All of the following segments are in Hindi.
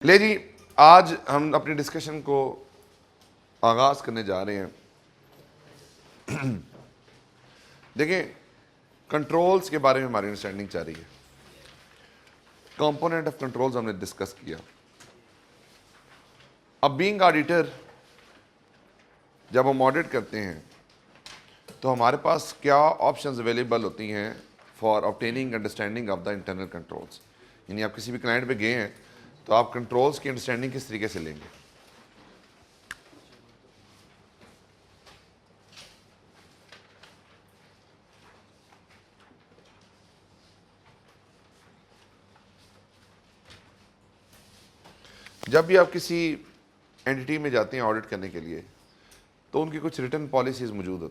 ले जी, आज हम अपनी डिस्कशन को आगाज़ करने जा रहे हैं। देखिए, कंट्रोल्स के बारे में हमारी अंडरस्टैंडिंग चाह रही है। कंपोनेंट ऑफ कंट्रोल्स हमने डिस्कस किया। अब बीइंग ऑडिटर, जब हम ऑडिट करते हैं तो हमारे पास क्या ऑप्शंस अवेलेबल होती हैं for obtaining understanding of the internal controls. यानी आप किसी भी क्लाइंट पे गए हैं तो आप कंट्रोल्स की अंडरस्टैंडिंग किस तरीके से लेंगे। जब भी आप किसी एंटिटी में जाते हैं ऑडिट करने के लिए तो उनकी कुछ रिटन पॉलिसीज़ मौजूद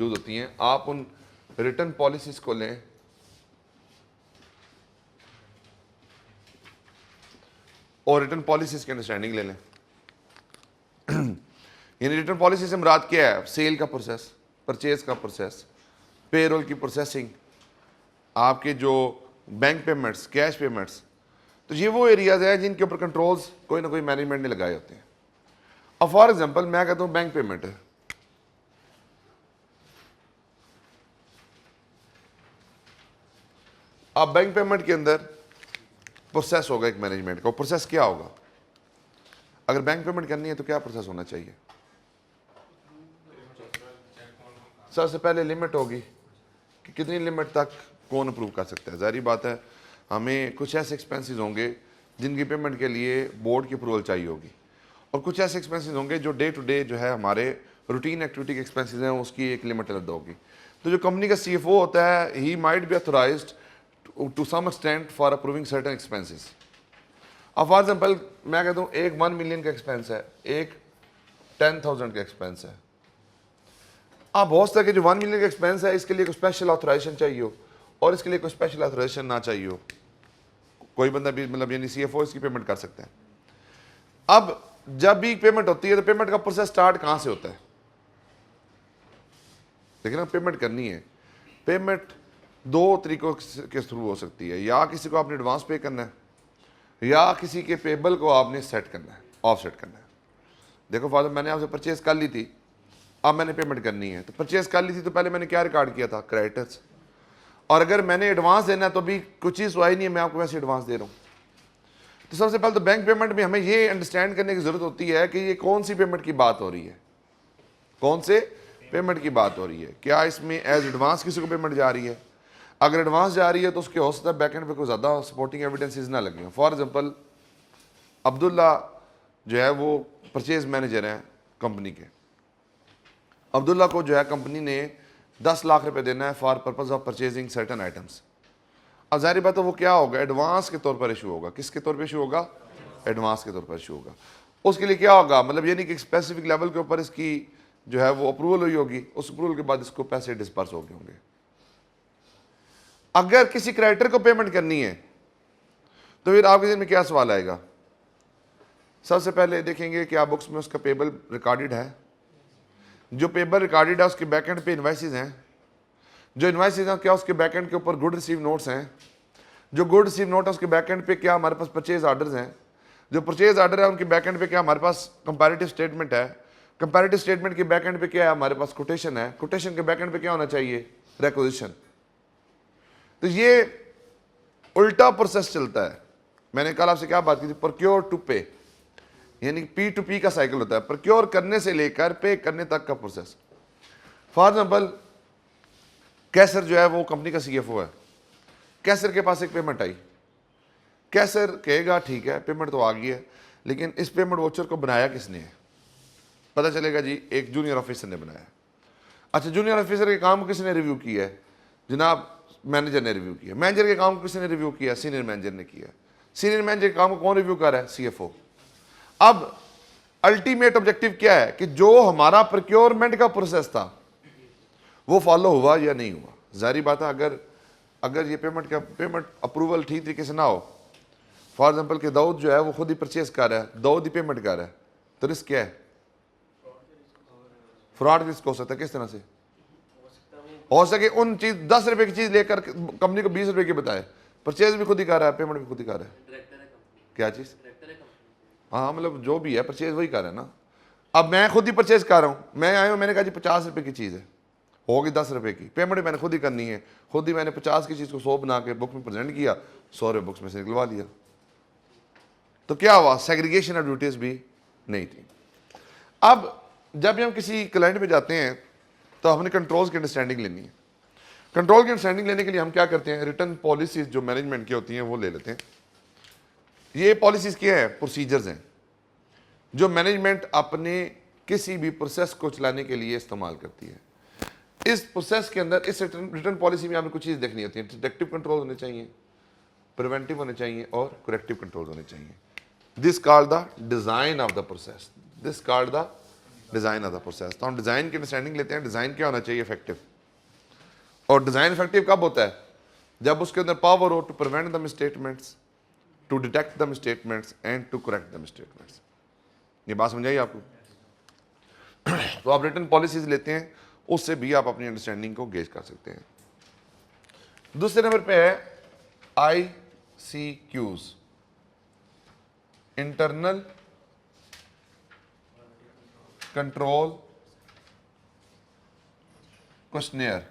होती हैं। आप उन रिटन पॉलिसीज़ को लें और रिटन पॉलिसीज़ की अंडरस्टैंडिंग ले लें। यानी रिटन पॉलिसी से मुराद क्या है? सेल का प्रोसेस, परचेज का प्रोसेस, पेरोल की प्रोसेसिंग, आपके जो बैंक पेमेंट्स, कैश पेमेंट्स। तो ये वो एरियाज हैं जिनके ऊपर कंट्रोल्स कोई ना कोई मैनेजमेंट ने लगाए होते हैं। अब फॉर एग्जांपल मैं कहता हूँ बैंक पेमेंट है, अब बैंक पेमेंट के अंदर प्रोसेस होगा एक मैनेजमेंट का। प्रोसेस क्या होगा? अगर बैंक पेमेंट करनी है तो क्या प्रोसेस होना चाहिए? सबसे पहले लिमिट होगी कि कितनी लिमिट तक कौन अप्रूव कर सकता है। जाहिर बात है, हमें कुछ ऐसे एक्सपेंसेस होंगे जिनकी पेमेंट के लिए बोर्ड की अप्रूवल चाहिए होगी, और कुछ ऐसे एक्सपेंसेस होंगे जो डे टू डे जो है हमारे रूटीन एक्टिविटी के एक्सपेंसेस हैं, उसकी एक लिमिट अलग होगी। तो जो कंपनी का CFO होता है, he might be authorized to some extent for approving certain expenses. अब फॉर एग्जाम्पल मैं कहता हूँ एक 1 मिलियन का एक्सपेंस है, एक 10,000 का एक्सपेंस है। अब हो सकता है कि जो 1 मिलियन का एक्सपेंस है इसके लिए कोई स्पेशल ऑथराइजेशन चाहिए हो और इसके लिए कोई स्पेशल ऑथराइजेशन ना चाहिए हो। कोई बंदा भी मतलब यानी CFO इसकी पेमेंट कर सकता है। अब जब भी पेमेंट होती है तो पेमेंट का प्रोसेस स्टार्ट कहाँ से होता है? लेकिन अब पेमेंट करनी है, पेमेंट 2 तरीकों के थ्रू हो सकती है। या किसी को आपने एडवांस पे करना है, या किसी के पेबल को आपने सेट करना है, ऑफ सेट करना है। देखो फादर, मैंने आपसे परचेज कर ली थी, अब मैंने पेमेंट करनी है। तो परचेज कर ली थी तो पहले मैंने क्या रिकॉर्ड किया था? क्रेडिटर्स। और अगर मैंने एडवांस देना है तो भी कुछ चीज़ तो आई नहीं है, मैं आपको वैसे एडवांस दे रहा हूँ। तो सबसे पहले तो बैंक पेमेंट में हमें ये अंडरस्टैंड करने की ज़रूरत होती है कि ये कौन सी पेमेंट की बात हो रही है, कौन से पेमेंट की बात हो रही है। क्या इसमें एज एडवांस किसी को पेमेंट जा रही है? अगर एडवांस जा रही है तो उसके हो सकता है बैकेंड पे कोई ज़्यादा सपोर्टिंग एविडेंसेस ना लगे हों। फॉर एग्जांपल अब्दुल्ला जो है वो परचेज मैनेजर हैं कंपनी के। अब्दुल्ला को जो है कंपनी ने 10 लाख रुपए देना है for purpose of purchasing certain items. अब जाहिर बात है वो क्या होगा? एडवांस के तौर पर इशू होगा। किसके तौर पर इशू होगा? एडवांस के तौर पर इशू होगा। उसके लिए क्या होगा? मतलब ये नहीं कि स्पेसिफिक लेवल के ऊपर इसकी जो है वो अप्रूवल हुई होगी, उस अप्रूवल के बाद इसको पैसे डिस्पर्स हो गए होंगे। अगर किसी क्रेडिटर को पेमेंट करनी है तो फिर आपके दिन में क्या सवाल आएगा? सबसे पहले देखेंगे क्या बुक्स में उसका पेबल रिकॉर्डेड है। जो पेबल रिकॉर्डेड है उसके बैकएंड पे इनवाइसेस हैं। जो इनवाइसेस हैं क्या उसके बैकएंड के ऊपर गुड रिसीव नोट्स हैं। जो गुड रिसीव नोट है उसके बैकएंड पे क्या हमारे पास परचेज ऑर्डर्स हैं। जो परचेज ऑर्डर है उनके बैकएंड पे क्या हमारे पास कंपैरेटिव स्टेटमेंट है। कंपैरेटिव स्टेटमेंट के बैकएंड पे क्या है? हमारे पास कोटेशन है। कोटेशन के बैकएंड पे क्या होना चाहिए? रिक्विजिशन। तो ये उल्टा प्रोसेस चलता है। मैंने कल आपसे क्या बात की थी? प्रोक्योर टू पे, यानी P2P का साइकिल होता है, प्रोक्योर करने से लेकर पे करने तक का प्रोसेस। फॉर एग्जाम्पल कैसर जो है वो कंपनी का CFO है। कैसर के पास एक पेमेंट आई। कैसर कहेगा ठीक है पेमेंट तो आ गई है, लेकिन इस पेमेंट वोचर को बनाया किसने है? पता चलेगा जी एक जूनियर ऑफिसर ने बनाया। अच्छा, जूनियर ऑफिसर के काम को किसने रिव्यू किया है? जनाब मैनेजर ने रिव्यू किया। मैनेजर के काम को किसने रिव्यू किया? सीनियर मैनेजर ने किया। सीनियर मैनेजर के काम को कौन रिव्यू कर रहा है? CFO। अब अल्टीमेट ऑब्जेक्टिव क्या है कि जो हमारा प्रोक्योरमेंट का प्रोसेस था वो फॉलो हुआ या नहीं हुआ। जाहिर बात है अगर ये पेमेंट अप्रूवल ठीक तरीके से ना हो, फॉर एग्जांपल कि दाऊद जो है वो खुद ही परचेज कर रहा है, दाऊद ही पेमेंट कर रहा है, तो रिस्क क्या है? फ्रॉड रिस्क हो सकता है। किस तरह से हो सके? उन चीज 10 रुपए की चीज लेकर कंपनी को 20 रुपए की बताए, परचेज भी खुद ही कर रहा है, पेमेंट भी खुद ही कर रहा है। क्या चीज़? हाँ, मतलब जो भी है परचेज वही कर रहा है ना। अब मैं खुद ही परचेज कर रहा हूँ, मैं आया हूँ, मैंने कहा जी 50 रुपये की चीज़ है, होगी 10 रुपये की, पेमेंट भी मैंने खुद ही करनी है, खुद ही मैंने 50 की चीज़ को 100 बना के बुक में प्रेजेंट किया, 100 रुपये बुक्स में से निकलवा लिया। तो क्या हुआ? सेग्रीगेशन ऑफ ड्यूटीज भी नहीं थी। अब जब हम किसी क्लाइंट पे जाते हैं तो हमने कंट्रोल्स की अंडरस्टैंडिंग लेनी है। कंट्रोल की अंडरस्टैंडिंग लेने के लिए हम क्या करते हैं, रिटर्न पॉलिसीज जो मैनेजमेंट की होती हैं वो ले लेते हैं। ये पॉलिसीज क्या है? प्रोसीजर्स हैं जो मैनेजमेंट अपने किसी भी प्रोसेस को चलाने के लिए इस्तेमाल करती है। इस प्रोसेस के अंदर, इस रिटर्न पॉलिसी में हमें कुछ चीज़ देखनी होती है। डिटेक्टिव कंट्रोल होने चाहिए, प्रिवेंटिव होने चाहिए और करेक्टिव कंट्रोल होने चाहिए। This called the design of the process, this called the design of the process. तो हम डिज़ाइन की अंडरस्टैंडिंग लेते हैं। डिज़ाइन क्या होना चाहिए? इफेक्टिव। और डिज़ाइन इफेक्टिव कब होता है? जब उसके अंदर पावर हो to prevent the misstatements, to detect the misstatements and to correct the misstatements. ये बात समझाइए आपको? तो आप रिटर्न पॉलिसीज लेते हैं, उससे भी आप अपनी अंडरस्टैंडिंग को गेज कर सकते हैं। दूसरे नंबर पे है ICQs, इंटरनल कंट्रोल क्वेश्चनियर।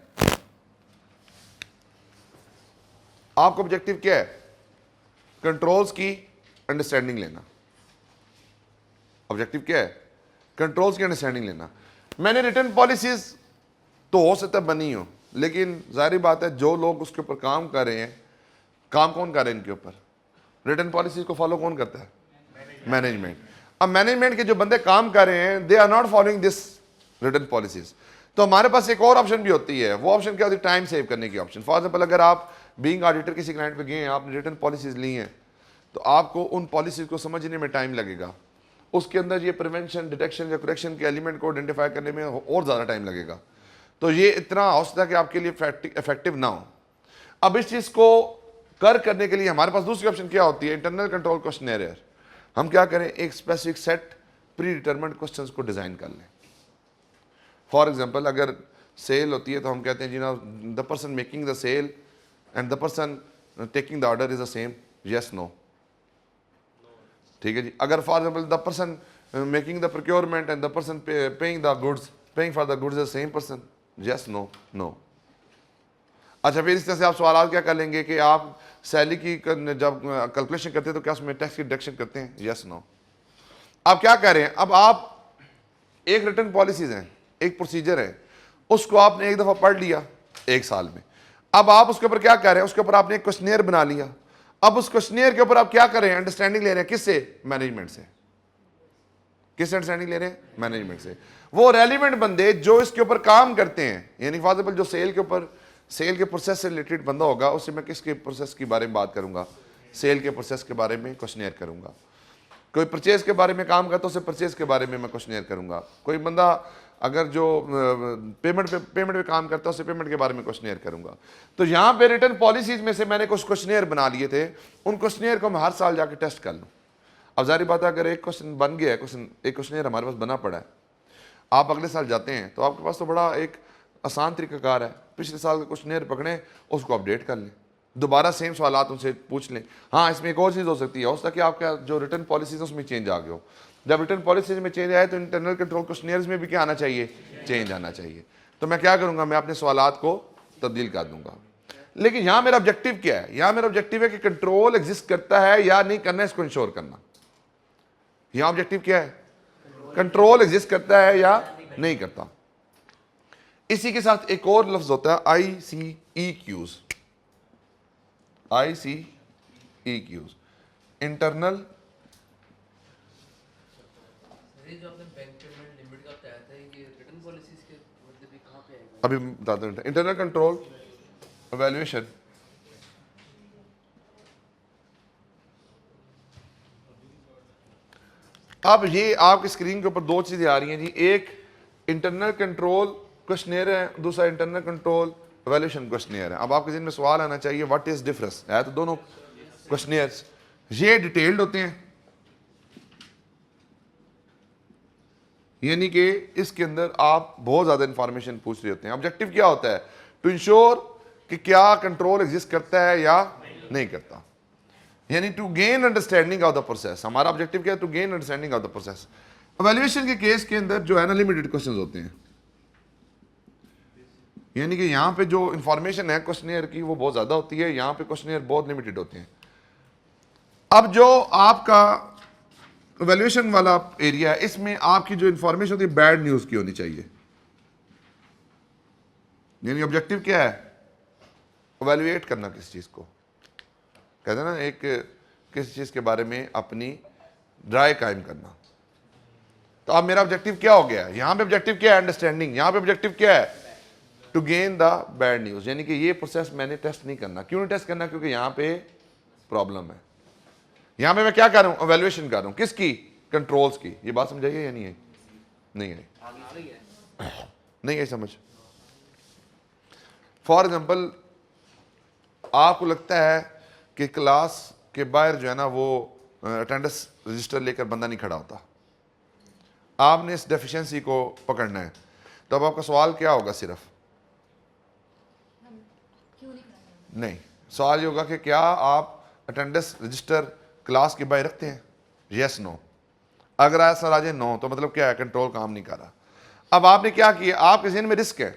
आपका ऑब्जेक्टिव क्या है? कंट्रोल्स की अंडरस्टैंडिंग लेना। ऑब्जेक्टिव क्या है? कंट्रोल्स की अंडरस्टैंडिंग लेना। मैंने रिटर्न पॉलिसीज तो हो सकता है बनी हो, लेकिन जाहिर बात है जो लोग उसके ऊपर काम कर रहे हैं, काम कौन कर रहे हैं इनके ऊपर? रिटर्न पॉलिसीज को फॉलो कौन करता है? मैनेजमेंट। अब मैनेजमेंट के जो बंदे काम कर रहे हैं, they are not following this return policies. तो हमारे पास एक और ऑप्शन भी होती है। वो ऑप्शन क्या होती है? टाइम सेव करने की ऑप्शन। फॉर एग्जाम्पल, अगर आप बीइंग ऑडिटर किसी क्लाइंट पे गए हैं, आपने रिटर्न पॉलिसीज ली हैं, तो आपको उन पॉलिसीज को समझने में टाइम लगेगा। उसके अंदर ये प्रिवेंशन, डिटेक्शन या करेक्शन के एलिमेंट को आइडेंटिफाई करने में और ज़्यादा टाइम लगेगा। तो ये इतना हो सकता है कि आपके लिए इफेक्टिव ना हो। अब इस चीज़ को करने के लिए हमारे पास दूसरी ऑप्शन क्या होती है? Internal control questionnaire. हम क्या करें? एक specific set pre determined questions को डिज़ाइन कर लें। फॉर एग्जांपल, अगर सेल होती है तो हम कहते हैं जी ना, the person making the sale and the person taking the order is the same, yes no. ठीक है जी। अगर for example the person making the procurement and the person paying for the goods is the same person, yes no, no. अच्छा, फिर इस तरह से आप सवाल क्या कर लेंगे कि आप सैलरी की जब कैलकुलेशन करते हैं तो क्या उसमें टैक्स की डिडक्शन करते हैं, यस नो। आप क्या कर रहे हैं? अब आप एक रिटर्न पॉलिसीज हैं, एक प्रोसीजर है, उसको आपने एक दफ़ा पढ़ लिया 1 साल में। अब आप उसके ऊपर क्या कर रहे हैं? उसके ऊपर आपने एक क्वेश्चनियर बना लिया। अब उस क्वेश्चनियर के ऊपर आप क्या कर रहे हैं? अंडरस्टैंडिंग ले रहे हैं। किससे? मैनेजमेंट से। किससे अंडरस्टैंडिंग ले रहे हैं? मैनेजमेंट से। वो रेलिवेंट बंदे जो इसके ऊपर काम करते हैं, यानी फॉर एग्जाम्पल जो सेल के ऊपर, सेल के प्रोसेस से रिलेटेड बंदा होगा, उससे मैं किसके प्रोसेस के बारे में बात करूंगा? सेल के प्रोसेस के बारे में क्वेश्चनियर करूंगा। कोई परचेज के बारे में काम करता है, उससे परचेज के बारे में मैं क्वेश्चनियर करूंगा। कोई बंदा अगर जो पेमेंट पे काम करता है, उससे पेमेंट के बारे में क्वेश्चनियर करूंगा। तो यहाँ पे रिटर्न पॉलिसीज में से मैंने कुछ क्वेश्चनियर बना लिए थे। उन क्वेश्चनियर को मैं हर साल जाके टेस्ट कर लूँ। अब जारी बात है, अगर एक क्वेश्चन बन गया है, एक क्वेश्चनियर हमारे पास बना पड़ा है, आप अगले साल जाते हैं तो आपके पास तो बड़ा एक आसान तरीकाकार है। पिछले साल का क्वेश्चनियर पकड़ें, उसको अपडेट कर लें, दोबारा सेम सवालात उनसे पूछ लें। हाँ, इसमें एक और चीज़ हो सकती है, हो सकता है कि आपका जो रिटर्न पॉलिसीज है उसमें चेंज आ गया हो। जब रिटर्न पॉलिसीज में चेंज आए तो इंटरनल कंट्रोल क्वेश्चनियर्स में भी क्या आना चाहिए? चेंज आना चाहिए। तो मैं क्या करूँगा? मैं अपने सवालात को तब्दील कर दूंगा। लेकिन यहाँ मेरा ऑब्जेक्टिव क्या है? यहाँ मेरा ऑब्जेक्टिव है कि कंट्रोल एग्जिस्ट करता है या नहीं करना, इसको इंश्योर करना। यहाँ ऑब्जेक्टिव क्या है? कंट्रोल एग्जिस्ट करता है या नहीं करता। इसी के साथ एक और लफ्ज होता है ICEQs, ICEQs, इंटरनल। जो आपने बैंक पेमेंट लिमिट का बताया था, ये रिटर्न पॉलिसीज के मतलब कहाँ पे आएगा? अभी बताता हूं। इंटरनल कंट्रोल इवैल्यूएशन, अब ये आपकी स्क्रीन के ऊपर 2 चीजें आ रही हैं जी। एक इंटरनल कंट्रोल क्वेश्चनियर है, दूसरा इंटरनल कंट्रोल इवैल्यूएशन क्वेश्चनियर है। अब आपके जिन में सवाल आना चाहिए, व्हाट इज डिफरेंस है? तो दोनों क्वेश्चनियर्स ये डिटेल्ड होते हैं, यानी कि इसके अंदर आप बहुत ज्यादा इंफॉर्मेशन पूछ रहे होते हैं। ऑब्जेक्टिव क्या होता है? टू इंश्योर कि क्या कंट्रोल एग्जिस्ट करता है या नहीं करता। यानी to gain understanding of the process, हमारा ऑब्जेक्टिव क्या है? To gain understanding of the process. Evaluation के केस के अंदर जो है ना लिमिटेड क्वेश्चंस होते हैं, यानी कि यहाँ पे जो इंफॉर्मेशन है क्वेश्चनियर की वो बहुत ज़्यादा होती है, यहाँ पे क्वेश्चनियर बहुत लिमिटेड होते हैं। अब जो आपका इवैल्यूएशन वाला एरिया है, इसमें आपकी जो इंफॉर्मेशन होती है बैड न्यूज़ की होनी चाहिए। यानी ऑब्जेक्टिव क्या है? इवैल्यूएट करना किस चीज़ को कहते हैं ना, एक किसी चीज़ के बारे में अपनी राय कायम करना। तो अब मेरा ऑब्जेक्टिव क्या हो गया? यहाँ पे ऑब्जेक्टिव क्या है? अंडरस्टैंडिंग। यहाँ पे ऑब्जेक्टिव क्या है? To gain the bad news. यानी कि ये प्रोसेस मैंने टेस्ट नहीं करना। क्यों नहीं टेस्ट करना? क्योंकि यहाँ पे प्रॉब्लम है। यहाँ पे मैं क्या कर रहा हूँ? इवैल्यूएशन कर रहा हूँ। किसकी? कंट्रोल्स की। ये बात समझाइए या नहीं है? नहीं है, नहीं है समझ। फॉर एग्जाम्पल, आपको लगता है कि क्लास के बाहर जो है ना वो अटेंडेंस रजिस्टर लेकर बंदा नहीं खड़ा होता, आपने इस डेफिशिएंसी को पकड़ना है, तो अब आपका सवाल क्या होगा? सिर्फ नहीं, सवाल ये होगा कि क्या आप अटेंडेंस रजिस्टर क्लास के बाहर रखते हैं? Yes no. अगर ऐसा आ जाए नो, तो मतलब क्या है? कंट्रोल काम नहीं कर रहा। अब आपने क्या किया? आपके ज़हन में रिस्क है,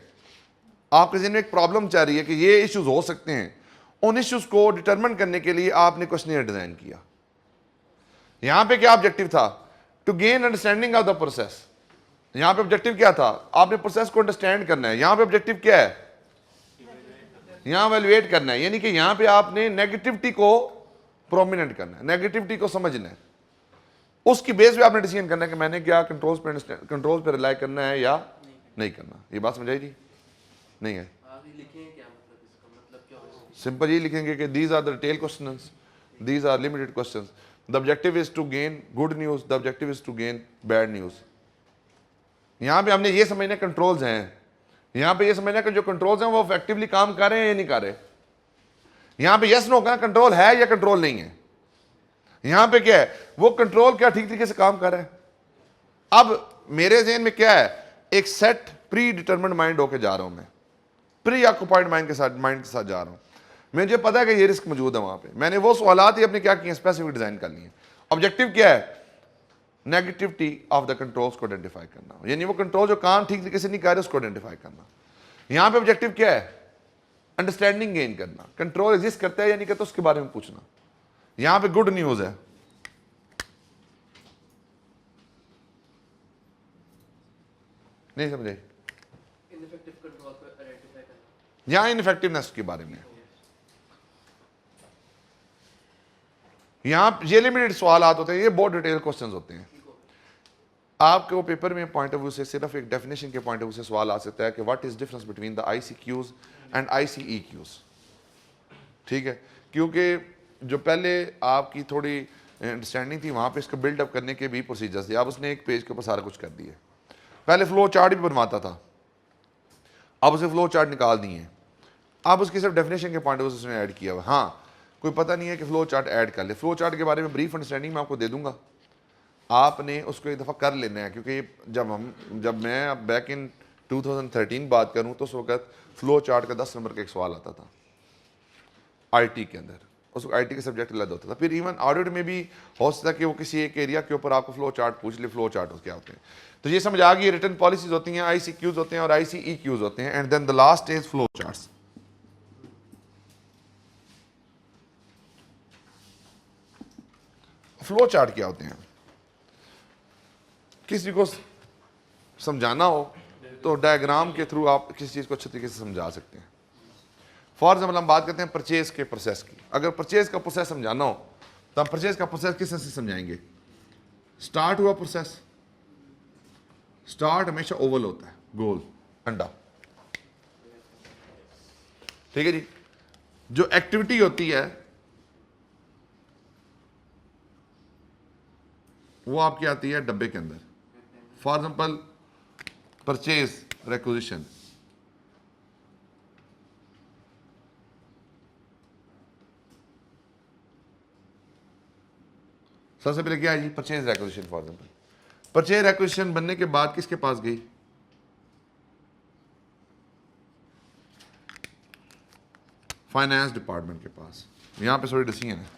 आपके ज़हन में एक प्रॉब्लम चाह रही है कि ये इश्यूज हो सकते हैं। उन इश्यूज को डिटरमिन करने के लिए आपने क्वेश्चनियर डिजाइन किया। यहां पे क्या ऑब्जेक्टिव था? To gain understanding of the process. यहां पे ऑब्जेक्टिव क्या था? आपने प्रोसेस को अंडरस्टैंड करना है। यहां पे ऑब्जेक्टिव क्या है? यहां इवैल्यूएट करना है। यानी कि यहां पे आपने नेगेटिविटी को प्रोमिनेंट करना है, नेगेटिविटी को समझना है, उसकी बेस पे आपने डिसीजन करना है कि मैंने क्या कंट्रोल्स पे रिलाई करना है या नहीं करना। ये बात समझाई जी? नहीं है? सिंपल ये लिखेंगे कि these are the detailed questions, these are limited questions. The objective is to gain good news, the objective is to gain bad news. यहाँ पे हमने ये समझना कंट्रोल्स हैं, यहाँ पे ये समझना कि जो कंट्रोल्स हैं वो इफेक्टिवली काम कर रहे हैं या नहीं कर रहे। यहाँ पे यस नो का कंट्रोल है या कंट्रोल नहीं है। यहाँ पे क्या है? वो कंट्रोल क्या ठीक तरीके से काम कर रहा है। अब मेरे ज़हन में क्या है? एक सेट प्री डिटरमिन्ड माइंड होके जा रहा हूँ मैं, प्री ऑक्युपाइड माइंड के साथ जा रहा हूँ। मुझे पता है कि ये रिस्क मौजूद है वहां पे। मैंने वो सवालात ही अपने क्या किए? स्पेसिफिक डिजाइन कर लिए। ऑब्जेक्टिव क्या है? नेगेटिविटी ऑफ द कंट्रोल्स को आइडेंटिफाई करना, यानी वो कंट्रोल जो काम ठीक तरीके से नहीं कर रहे उसको आइडेंटिफाई करना। यहां पे ऑब्जेक्टिव क्या है? अंडरस्टैंडिंग गेन करना। कंट्रोल एग्जिस्ट करता है या नहीं करता उसके बारे में पूछना। यहां पे गुड न्यूज है, नहीं समझे? यहां इनफेक्टिवनेस के बारे में। यहां ये लिमिटेड सवाल होते हैं, ये बहुत डिटेल क्वेश्चंस होते हैं। आपके वो पेपर में पॉइंट ऑफ व्यू से सिर्फ एक डेफिनेशन के पॉइंट ऑफ व्यू से सवाल आ सकता है कि what is difference between the ICQs and ICEQs। ठीक है, क्योंकि जो पहले आपकी थोड़ी अंडरस्टैंडिंग थी वहां पे इसको बिल्डअप करने के भी प्रोसीजर्स थे। अब उसने एक पेज के ऊपर सारा कुछ कर दिया। पहले फ्लो चार्ट भी बनवाता था, अब उसे फ्लो चार्ट निकाल दिए। अब उसकी सिर्फ डेफिनेशन के पॉइंट ऑफ व्यू से उसने ऐड किया हुआ। हाँ, कोई पता नहीं है कि फ्लो चार्ट ऐड कर ले। फ्लो चार्ट के बारे में ब्रीफ अंडरस्टैंडिंग मैं आपको दे दूंगा, आपने उसको एक दफ़ा कर लेना है। क्योंकि जब मैं बैक इन 2013 बात करूं तो उस वक्त फ्लो चार्ट का 10 नंबर का एक सवाल आता था IT के अंदर। उस IT के सब्जेक्ट अलग होता था। फिर इवन ऑडिट में भी हो सकता है कि वो किसी एक एरिया के ऊपर आपको फ्लो चार्ट पूछ ले, फ्लो चार्ट क्या होते हैं। तो ये समझ आ गई, रिटर्न पॉलिसीज होती हैं, ICQs होते हैं और ICEQs होते हैं, and then the last is flow charts. Flow chart क्या होते हैं? किसी को समझाना हो तो डायग्राम के थ्रू आप किसी चीज़ को अच्छे तरीके से समझा सकते हैं। फॉर एग्जाम्पल हम बात करते हैं परचेज के प्रोसेस की। अगर परचेज का प्रोसेस समझाना हो तो हम परचेज का प्रोसेस किस तरह से समझाएंगे? स्टार्ट हुआ प्रोसेस, स्टार्ट हमेशा ओवल होता है, गोल, अंडा। ठीक है जी। जो एक्टिविटी होती है वो आपकी आती है डब्बे के अंदर। फॉर एग्जाम्पल परचेज रिक्विजिशन, सबसे पहले क्या है जी? Purchase requisition. For example purchase requisition बनने के बाद किसके पास गई? फाइनेंस डिपार्टमेंट के पास। यहाँ पे थोड़ी डिसीजन है।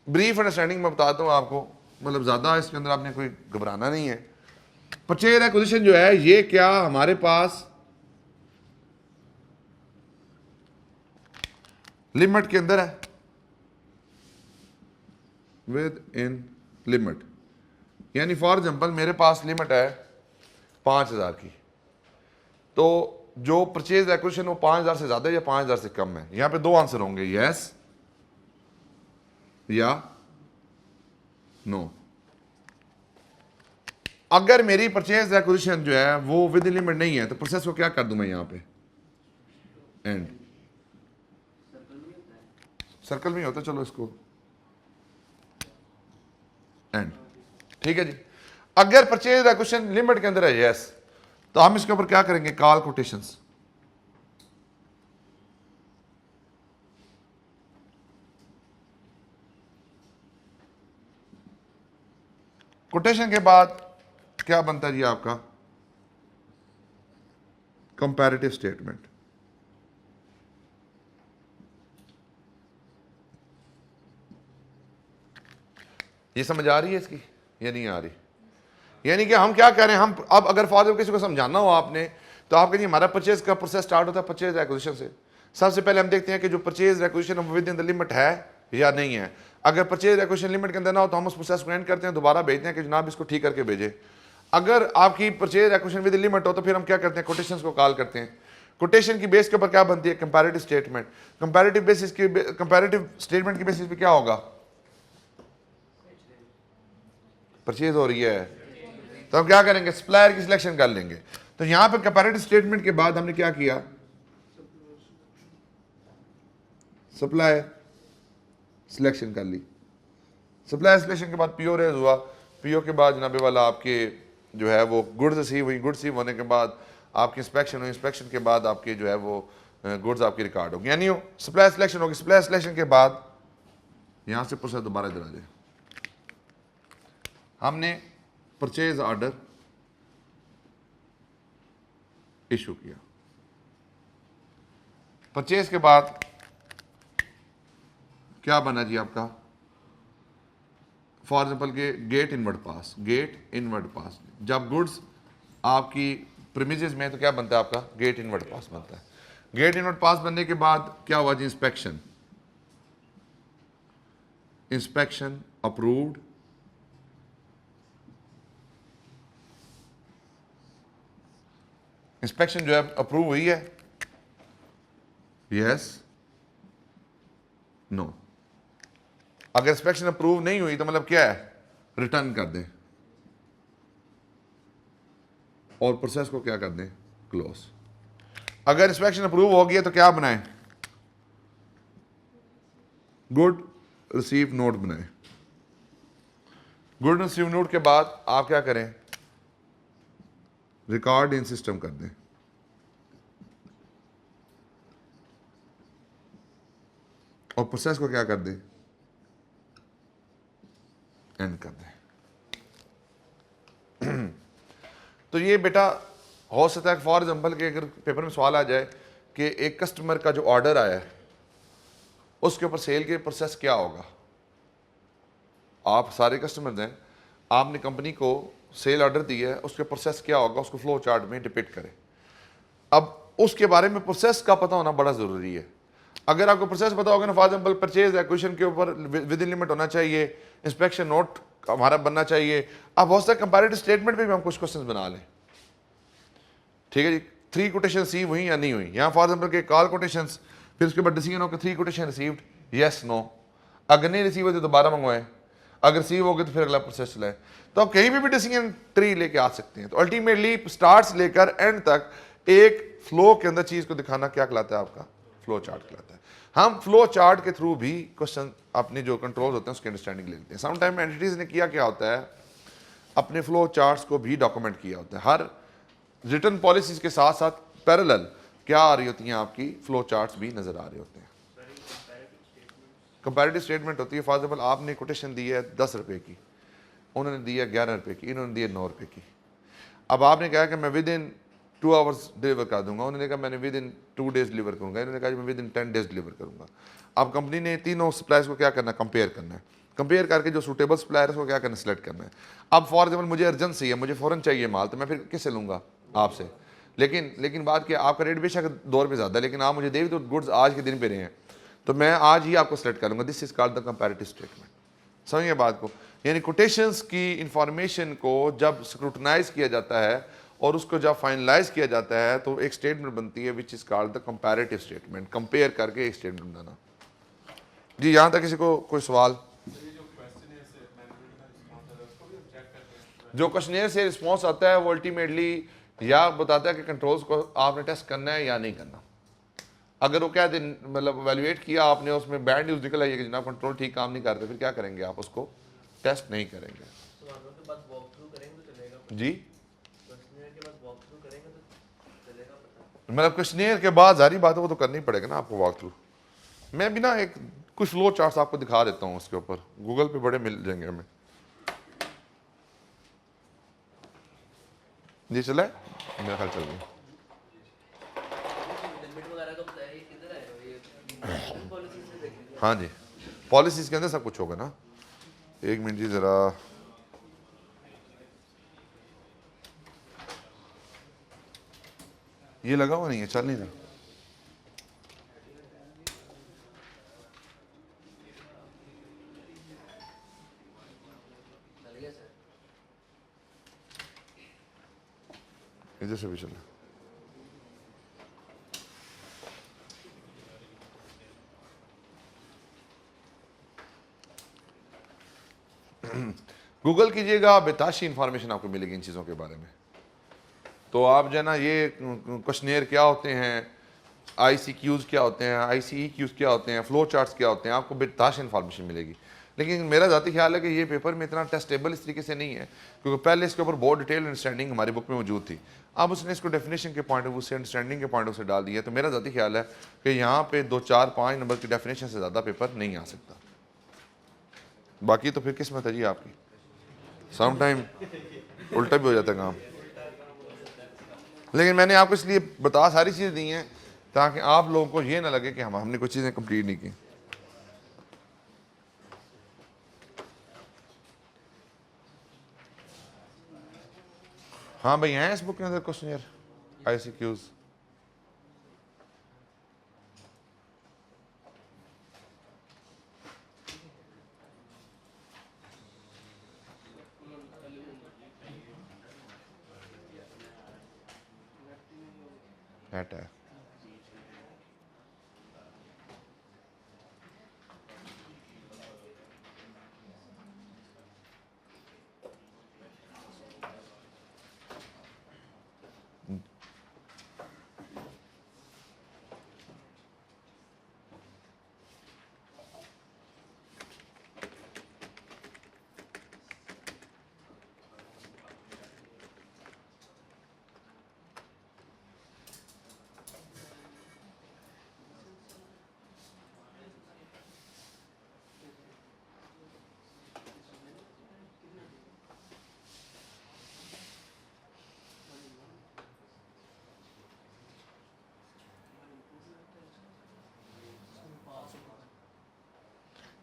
ब्रीफ अंडरस्टैंडिंग मैं बताता हूँ आपको, मतलब ज़्यादा इसके अंदर आपने कोई घबराना नहीं है। परचेज एक्विजिशन जो है ये क्या हमारे पास लिमिट के अंदर है, विद इन लिमिट, यानी फॉर एग्जांपल मेरे पास लिमिट है 5,000 की, तो जो परचेज एक्विजिशन वो 5,000 से ज्यादा है या 5,000 से कम है। यहां पे दो आंसर होंगे, यस या नो। अगर मेरी परचेज एक्विजिशन जो है वो विद इन लिमिट नहीं है तो प्रोसेस को क्या कर दूं मैं यहां पे, एंड। सर्कल में होता, चलो इसको एंड, ठीक है जी। अगर परचेज एक्विजिशन लिमिट के अंदर है यस, तो हम इसके ऊपर क्या करेंगे, कॉल कोटेशंस। कोटेशन के बाद क्या बनता है जी आपका, कंपैरेटिव स्टेटमेंट। ये समझ आ रही है इसकी या नहीं आ रही? यानी कि हम क्या कह रहे हैं, हम अब अगर फॉर किसी को समझाना हो आपने, तो आप कहिए हमारा परचेज का प्रोसेस स्टार्ट होता है परचेज एक्विजिशन से। सबसे पहले हम देखते हैं कि जो purchase acquisition with in the limit है या नहीं है। अगर परचेज एक्विजिशन लिमिट के अंदर ना हो तो हम उस प्रोसेस को एंड करते हैं, दोबारा भेजते हैं कि जनाब इसको ठीक करके भेजे। अगर आपकी purchase acquisition with in limit हो तो फिर हम क्या करते हैं, कोटेशंस को कॉल करते हैं। कोटेशन की बेस के ऊपर क्या बनती है, कंपैरेटिव स्टेटमेंट। कंपैरेटिव बेसिस की, कंपैरेटिव स्टेटमेंट की बेसिस पे क्या होगा, परचेज हो रही है तो हम क्या करेंगे, सप्लायर की सिलेक्शन कर लेंगे। तो यहां पे कंपैरेटिव स्टेटमेंट के बाद हमने क्या किया, सप्लायर सिलेक्शन कर ली। सप्लायर सिलेक्शन के बाद पीओ रेज हुआ, पीओ के बाद जनाबे वाला आपके जो है वो गुड्स रिसीव हुई, गुड्स रिसीव होने के बाद आपकी इंस्पेक्शन हुई, इंस्पेक्शन के बाद आपके जो है वो गुड्स आपकी रिकॉर्ड होगी, यानी सप्लायर सिलेक्शन होगी। सप्लायर सिलेक्शन के बाद यहां से प्रोसेस दोबारा इधर आ जाए, हमने परचेज ऑर्डर इशू किया। परचेज के बाद क्या बना जी आपका, फॉर एग्जाम्पल के gate inward pass, gate inward pass. जब गुड्स आपकी प्रीमिसेस में तो क्या बनता है आपका, गेट इनवर्ड पास बनता है। गेट इनवर्ड पास बनने के बाद क्या हुआ जी, इंस्पेक्शन, इंस्पेक्शन अप्रूव्ड, इंस्पेक्शन जो है अप्रूव हुई है, यस नो। अगर इंस्पेक्शन अप्रूव नहीं हुई तो मतलब क्या है, रिटर्न कर दें और प्रोसेस को क्या कर दें, क्लोज। अगर इंस्पेक्शन अप्रूव हो गया तो क्या बनाएं, गुड रिसीव नोट बनाएं। गुड रिसीव नोट के बाद आप क्या करें, रिकॉर्ड इन सिस्टम कर दें और प्रोसेस को क्या कर दें, एंड कर दें। तो ये बेटा हो सकता है फॉर एग्जांपल के अगर पेपर में सवाल आ जाए कि एक कस्टमर का जो ऑर्डर आया है उसके ऊपर सेल के प्रोसेस क्या होगा। आप सारे कस्टमर्स हैं, आपने कंपनी को सेल ऑर्डर दिया है, उसके प्रोसेस क्या होगा उसको फ्लो चार्ट में डिपिक्ट करें। अब उसके बारे में प्रोसेस का पता होना बड़ा ज़रूरी है। अगर आपको प्रोसेस पता होगा ना, फॉर एग्जांपल परचेज एक्विजिशन के ऊपर विद इन लिमिट होना चाहिए, इंस्पेक्शन नोट हमारा बनना चाहिए। अब हो सकता है कंपैरेटिव स्टेटमेंट पे भी हम कुछ क्वेश्चन बना लें, ठीक है जी। 3 कोटेशन रिसीव हुई या नहीं हुई, यहाँ फॉर एग्जांपल के कॉल कोटेशंस, फिर उसके बाद डिसीजन हो कि 3 कोटेशन रिसीव्ड, यस नो। अगर नहीं रिसीव हुए तो दोबारा मंगवाएं, अगर रिसीव हो गए तो फिर अगला प्रोसेस चलाएं। तो आप कहीं भी डिसीजन ट्री लेके आ सकते हैं। तो अल्टीमेटली स्टार्ट से लेकर एंड तक एक फ्लो के अंदर चीज को दिखाना क्या कहलाता है, आपका फ्लो चार्ट कहलाता है। हम फ्लो चार्ट के थ्रू भी क्वेश्चन अपने जो कंट्रोल होते हैं उसकी अंडरस्टैंडिंग लेते हैं। सम टाइम एंटिटीज ने किया क्या होता है, अपने फ्लो चार्ट्स को भी डॉक्यूमेंट किया होता है। हर रिटर्न पॉलिसीज के साथ साथ पैरेलल क्या आ रही होती हैं, आपकी फ्लो चार्ट्स भी नजर आ रहे होते हैं। कंपैरेटिव स्टेटमेंट होती है, फॉर एग्जांपल आपने कोटेशन दी है 10 रुपए की, उन्होंने दी है 11 रुपए की, इन्होंने दी है 9 रुपए की। अब आपने कहा कि मैं विद इन 2 आवर्स डिलीवर कर दूंगा। उन्होंने कहा मैंने विद इन 2 डेज डिलीवर करूंगा। इन्होंने कहा मैं विद इन 10 डेज डिलीवर करूंगा। अब कंपनी ने तीनों सप्लायर्स को क्या करना है, कंपेयर करना है। कंपेयर करके जो सूटेबल सप्लायर है उसको क्या करना है, सेलेक्ट करना है। अब फॉर एग्जाम्पल मुझे अर्जेंसी है, मुझे फ़ौरन चाहिए माल, तो मैं फिर किससे लूँगा, आपसे। लेकिन बात क्या, आपका रेट बेशक दौर पे ज़्यादा है, लेकिन आप मुझे दे तो गुड्स आज के दिन पे रहे हैं, तो मैं आज ही आपको सेलेक्ट कर लूँगा। This is called the comparative statement. समझिए बात को, यानी कोटेशंस की इंफॉर्मेशन को जब स्क्रूटनाइज किया जाता है और उसको जब फाइनलाइज किया जाता है तो एक स्टेटमेंट बनती है which is called the comparative statement. Compare करके एक स्टेटमेंट बनाना। जी, यहाँ तक किसी को कोई सवाल? जो क्वेश्चनेयर से रिस्पॉन्स आता है वो अल्टीमेटली या बताता है कि कंट्रोल्स को आपने टेस्ट करना है या नहीं करना। अगर वो क्या दिन मतलब वैल्यूएट किया आपने, उसमें बैड न्यूज़ निकल आई है कि जनाब कंट्रोल ठीक काम नहीं करते, फिर क्या करेंगे आप, उसको टेस्ट नहीं करेंगे। के बाद वॉक थ्रू करेंगे तो चलेगा। जी, क्वेश्चनर के बाद वॉक थ्रू करेंगे तो चलेगा पता। मतलब क्वेश्चनेयर के बाद जारी बात है वो तो करनी पड़ेगा ना आपको वॉक थ्रू। मैं भी ना एक कुछ फ्लो चार्ट्स आपको दिखा देता हूँ उसके ऊपर, गूगल पे बड़े मिल जाएंगे हमें। जी चला है, मेरा ख्याल चल गया। लिमिट वगैरह का बताया, ये किधर आएगा, ये पॉलिसी से देख लीजिए। हाँ जी, पॉलिसीज के अंदर सब कुछ होगा ना। एक मिनट जी ज़रा, ये लगा हुआ नहीं है, चल नहीं रहा। चल गया सर। इधर से भी चला। गूगल कीजिएगा, बेताशी इंफॉर्मेशन आपको मिलेगी इन चीज़ों के बारे में। तो आप जो है ना, ये क्वेश्चनेयर क्या होते हैं, ICQs क्या होते हैं, ICEQs क्या होते हैं, फ्लो चार्ट्स क्या होते हैं, आपको बेताश इंफॉर्मेशन मिलेगी। लेकिन मेरा ज़ाती ख्याल है कि ये पेपर में इतना टेस्टेबल इस तरीके से नहीं है, क्योंकि पहले इसके ऊपर बहुत डिटेल अंडरस्टैंडिंग हमारी बुक में मौजूद थी। अब उसने इसको डेफिनेशन के पॉइंट ऑफ व्यू से, अंडरस्टैंडिंग के पॉइंट ऑफ से डाल दिया। तो मेरा ज़ाती ख्याल है कि यहाँ पे 2, 4, 5 नंबर की डेफिनेशन से ज़्यादा पेपर नहीं आ सकता। बाकी तो फिर किस्मत है जी आपकी, सम टाइम उल्टा भी हो जाता है काम। लेकिन मैंने आपको इसलिए बता सारी चीज़ें दी हैं ताकि आप लोगों को ये ना लगे कि हमने कुछ चीज़ें कंप्लीट नहीं की। हाँ भाई, हैं इस बुक के अंदर क्वेश्चनियर, ICQs। नेट है।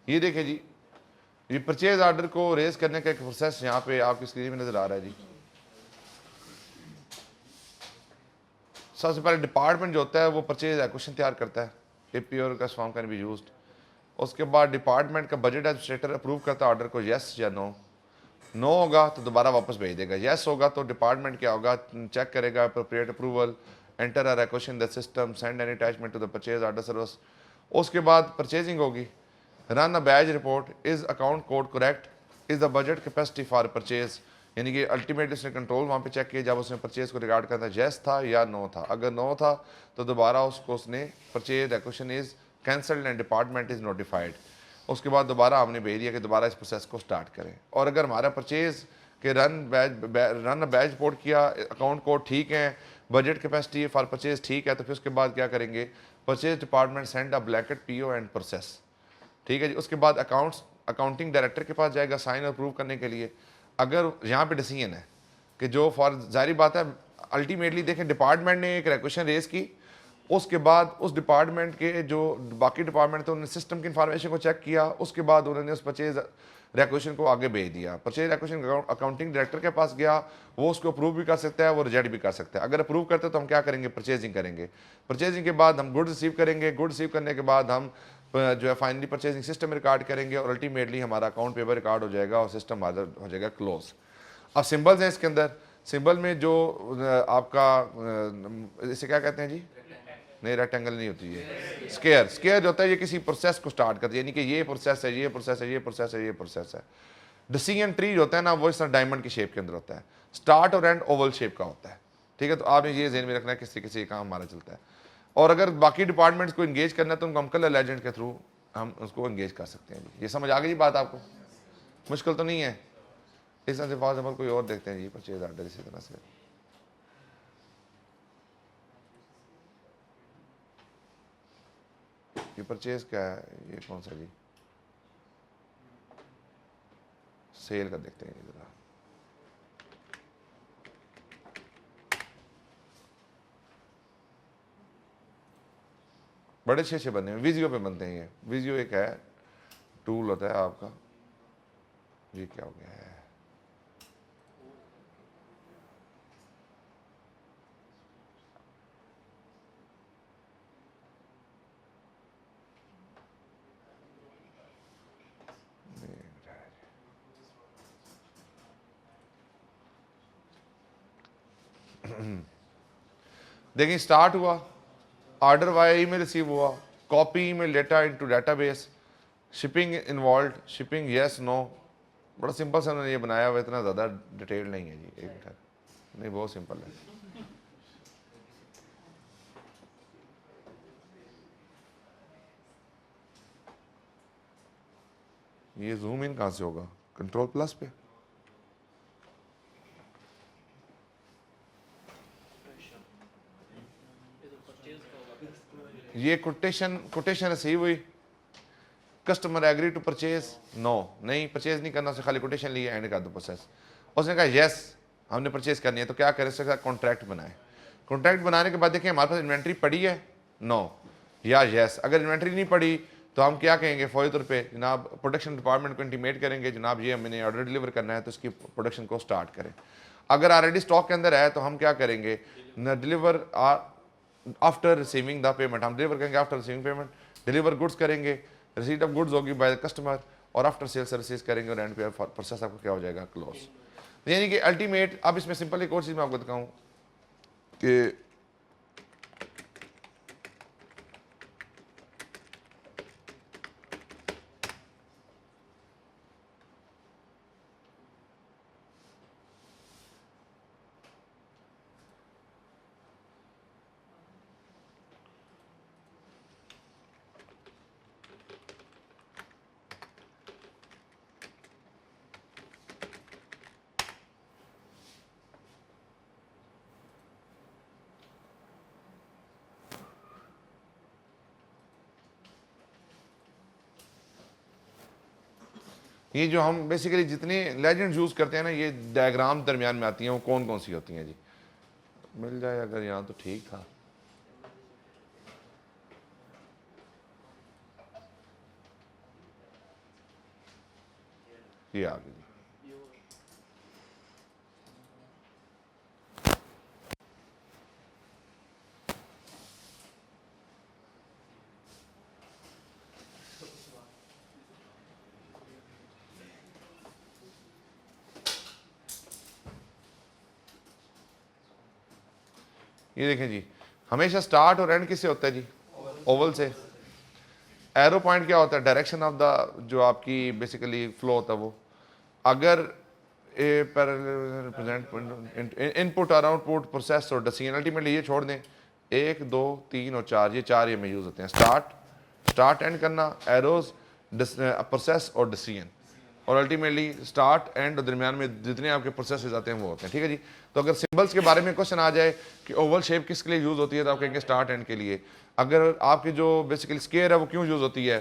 ये देखिए जी, ये परचेज ऑर्डर को रेज करने का एक प्रोसेस यहाँ पे आपकी स्क्रीन में नजर आ रहा है जी। सबसे पहले डिपार्टमेंट जो होता है वो परचेज एक्वेशन तैयार करता है, APO और कस्ट फॉर्म कैन बी यूज्ड। उसके बाद डिपार्टमेंट का बजट एडमिनिस्ट्रेटर अप्रूव करता है ऑर्डर को, येस या नो। नो होगा तो दोबारा वापस भेज देगा, येस होगा तो डिपार्टमेंट क्या होगा, चेक करेगा appropriate approval, enter requisition the system, send any attachment to the purchase order service. उसके बाद परचेजिंग होगी, run a batch report, is account code correct, is the budget capacity for purchase, यानी कि अल्टीमेटली उसने कंट्रोल वहाँ पे चेक किया जब उसने परचेज को रिगार्ड करता है, येस था या नो था। अगर नो था तो दोबारा उसको उसने purchase equation is cancelled and department is notified. उसके बाद दोबारा हमने भेज दिया कि दोबारा इस प्रोसेस को स्टार्ट करें। और अगर हमारा परचेज के रन बैच रिपोर्ट किया, अकाउंट कोड ठीक है, बजट कैपेसिटी फॉर परचेज ठीक है, तो फिर उसके बाद क्या करेंगे, purchase department send a blanket PO and process. ठीक है जी। उसके बाद अकाउंटिंग डायरेक्टर के पास जाएगा साइन और अप्रूव करने के लिए। अगर यहाँ पे डिसीजन है कि जो फॉर जारी बात है अल्टीमेटली देखें डिपार्टमेंट ने एक रिक्वेशन रेज की, उसके बाद उस डिपार्टमेंट के जो बाकी डिपार्टमेंट थे उन्होंने सिस्टम की इन्फॉर्मेशन को चेक किया, उसके बाद उन्होंने उस परचेज रिक्वेशन को आगे भेज दिया। परचेज रिक्वेशन अकाउंटिंग डायरेक्टर के पास गया, वो उसको अप्रूव भी कर सकता है, वो रिजेक्ट भी कर सकता है। अगर अप्रूव करते तो हम क्या करेंगे, परचेजिंग करेंगे। परचेजिंग के बाद हम गुड रिसीव करेंगे, गुड रिसीव करने के बाद हम जो है फाइनली परचेजिंग सिस्टम में रिकॉर्ड करेंगे और अल्टीमेटली हमारा अकाउंट पेपर रिकॉर्ड हो जाएगा और सिस्टम हो जाएगा क्लोज। अब सिंबल्स हैं इसके अंदर, सिंबल में जो आपका इसे क्या कहते हैं जी, नहीं रेक्टेंगल नहीं होती है, स्क्वायर। स्क्वायर जो होता है ये किसी प्रोसेस को स्टार्ट करती है, यानी कि ये प्रोसेस है, ये प्रोसेस है, ये प्रोसेस है, ये प्रोसेस है। डिसीजन ट्री जो होता है ना, वो इस तरह डायमंड की शेप के अंदर होता है, स्टार्ट और एंड ओवल शेप का होता है। ठीक है, तो आपने ये ज़हन में रखना है किस तरीके से ये काम हमारा चलता है। और अगर बाकी डिपार्टमेंट्स को इंगेज करना है तो उनको हम कलर लेजेंड के थ्रू हम उसको इंगेज कर सकते हैं। ये समझ आ गई बात आपको, मुश्किल तो नहीं है। इस तरह से फॉर एग्जाम्पल कोई और देखते हैं जी, परचेज ऑर्डर इसी तरह से। ये परचेज क्या है, ये कौन सा जी, सेल का देखते हैं जरा। बड़े अच्छे बने हैं, विजियो पे बनते हैं। ये विजियो एक है टूल होता है आपका। ये क्या हो गया है, देखिए स्टार्ट हुआ, ऑर्डर वाया ईमेल रिसीव हुआ, copy email data into database, shipping involve, shipping yes no. बड़ा सिंपल सा उन्होंने ये बनाया हुआ, इतना ज़्यादा डिटेल नहीं है जी। एक मिनट, नहीं बहुत सिंपल है। ये जूम इन कहाँ से होगा, कंट्रोल प्लस पे। ये कोटेशन रिसीव हुई, customer agree to purchase, no नहीं परचेज नहीं करना, उसे खाली कोटेशन लिया, एंड कर दो प्रोसेस। उसने कहा यस हमने परचेज करनी है, तो क्या करें, उसके साथ कॉन्ट्रैक्ट बनाए। कॉन्ट्रैक्ट बनाने के बाद देखिए हमारे पास इन्वेंट्री पड़ी है, नो या यस। अगर इन्वेंट्री नहीं पड़ी तो हम क्या कहेंगे, फौरी तौर पे जनाब प्रोडक्शन डिपार्टमेंट को इंटीमेट करेंगे, जनाब ये हमने ऑर्डर डिलीवर करना है तो इसकी प्रोडक्शन को स्टार्ट करें। अगर ऑलरेडी स्टॉक के अंदर है तो हम क्या करेंगे, deliver after receiving the payment, हम डिलीवर करेंगे after receiving payment, deliver goods करेंगे, रिसीट ऑफ गुड्स होगी बाय द कस्टमर, और आफ्टर सेल सर्विसेज करेंगे और एंड पे प्रोसेस आपको क्या हो जाएगा, क्लोज। यानी कि अल्टीमेट। अब इसमें सिंपल एक और चीज़ मैं आपको दिखाऊँ कि ये जो हम बेसिकली जितने लेजेंड यूज़ करते हैं ना, ये डायग्राम दरमियान में आती हैं, वो कौन कौन सी होती हैं जी, मिल जाए अगर यहाँ तो ठीक था। ये आ गई। ये देखें जी, हमेशा स्टार्ट और एंड किससे होता है जी, ओवल से। एरो पॉइंट क्या होता है, डायरेक्शन ऑफ द जो आपकी बेसिकली फ्लो होता है वो। अगर रिप्रेजेंट इनपुट और आउटपुट प्रोसेस और डिसीजन, अल्टीमेटली ये छोड़ दें 1 2 3 और 4, ये 4 ये में यूज़ होते हैं। स्टार्ट एंड करना, एरोज, प्रोसेस और डिसीजन, और अल्टीमेटली स्टार्ट एंड दरमियान में जितने आपके प्रोसेस आते हैं वो होते हैं। ठीक है जी। तो अगर सिंबल्स के बारे में क्वेश्चन आ जाए कि ओवल शेप किसके लिए यूज़ होती है, तो आप कहेंगे स्टार्ट एंड के लिए। अगर आपकी जो बेसिकली स्क्वायर है वो क्यों यूज़ होती है,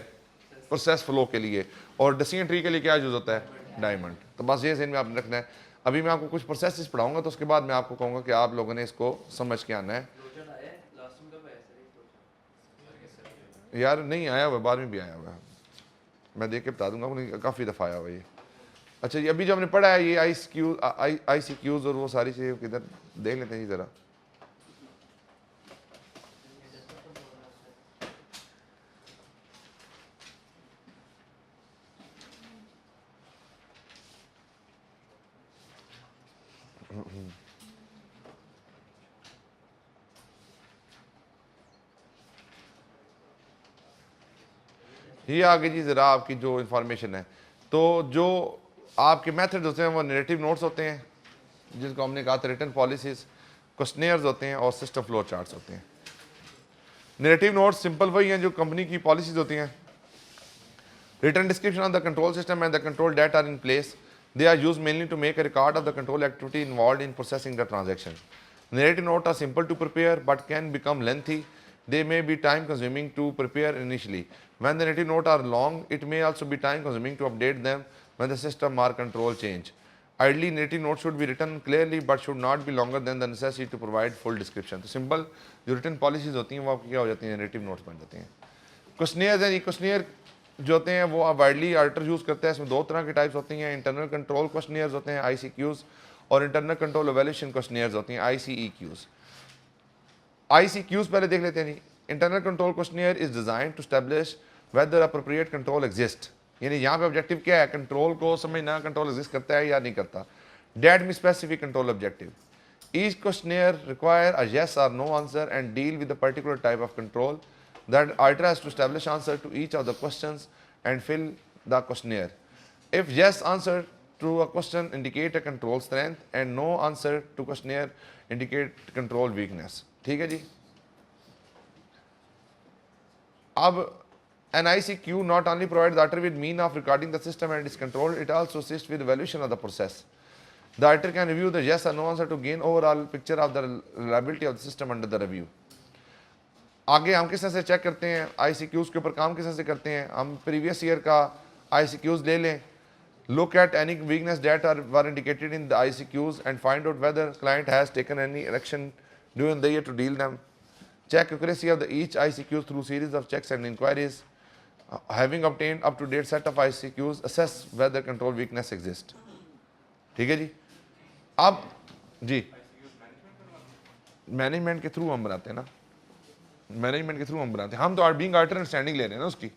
प्रोसेस फ्लो के लिए। और डिसीजन ट्री के लिए क्या यूज़ होता है, डायमंड। तो बस ये ज़हन में आपने रखना है। अभी मैं आपको कुछ प्रोसेस पढ़ाऊंगा तो उसके बाद मैं आपको कहूँगा कि आप लोगों ने इसको समझ के आना है। फ्लोचार्ट आया है लास्ट में कब आया सर ये फ्लोचार्ट? यार नहीं आया हुआ, बाद में भी आया हुआ है, मैं देख के बता दूंगा, काफ़ी दफ़ा आया हुआ ये। अच्छा ये अभी जो हमने पढ़ा है ये आई सी क्यूज़ और वो सारी चीज़ें किधर देख लेते हैं ज़रा। ये आगे जी ज़रा आपकी जो इंफॉर्मेशन है, तो जो आपके मेथड होते हैं वो नैरेटिव नोट्स होते हैं, जिनको हमने कहा था रिटन पॉलिसीज़, क्वेश्चनियर्स होते हैं और सिस्टम फ्लो चार्ट्स होते हैं। नैरेटिव नोट्स सिंपल वही हैं जो कंपनी की पॉलिसीज़ होती हैं। Written description of the control system and the control data are in place, they are used mainly to make a record of the control activity involved in processing the transaction. Narrative notes are simple to prepare but can become lengthy. They may be time consuming to prepare initially. When the narrative notes are long, it may also be time consuming to update them when the system or control change. Ideally, narrative notes should be written clearly but should not be longer than the necessity to provide full description. तो simple जो written policies होती हैं वो आपकी क्या हो जाती हैं, narrative notes बन जाती हैं। क्वेश्चनियर्स हैं, ये क्वेश्चनियर जो होते हैं वो वाइडली ऑडिटर यूज़ करते हैं। इसमें दो तरह की टाइप्स होती हैं, इंटरनल कंट्रोल क्वेश्चनियर्स होते हैं ICQs, और इंटरनल कंट्रोल एवेल्यूएशन क्वेश्चनियर्स होती हैं ICEQs। ICQs पहले देख लेते हैं जी। Internal control questionnaire is design to establish whether appropriate control exist, यानी यहाँ पे ऑब्जेक्टिव क्या है, कंट्रोल को समझना, कंट्रोल एग्जिस्ट करता है या नहीं करता। डेट में specific control objective. Each questionnaire require a yes और no answer and deal with a particular type of control. That auditor has to establish answer to each of the questions and fill the questionnaire. If yes answer to a question indicate a control strength and no answer to questionnaire indicate control weakness. ठीक है जी। अब an ICQ not only provides the auditor with mean of recording the system and its control, it also assists with evaluation of the process. The auditor can review the yes or no answer to gain overall picture of the reliability of the system under the review. आगे हम किस तरह से चेक करते हैं ICQs के ऊपर काम किस तरह से करते हैं, हम प्रीवियस ईयर का ICQs ले लें, look at any weakness that were indicated in the ICQs and find out whether client has taken any action during the year to deal them. Check accuracy of the each ICQs through series of checks and inquiries. Having obtained up to date set of ICQs, assess whether control weakness exists. ठीक है जी। अब जी मैनेजमेंट के थ्रू हम बनाते हैं ना, मैनेजमेंट के थ्रू हम बनाते हैं, हम तो बीइंग ऑडिटर अंडरस्टैंडिंग ले रहे हैं ना उसकी।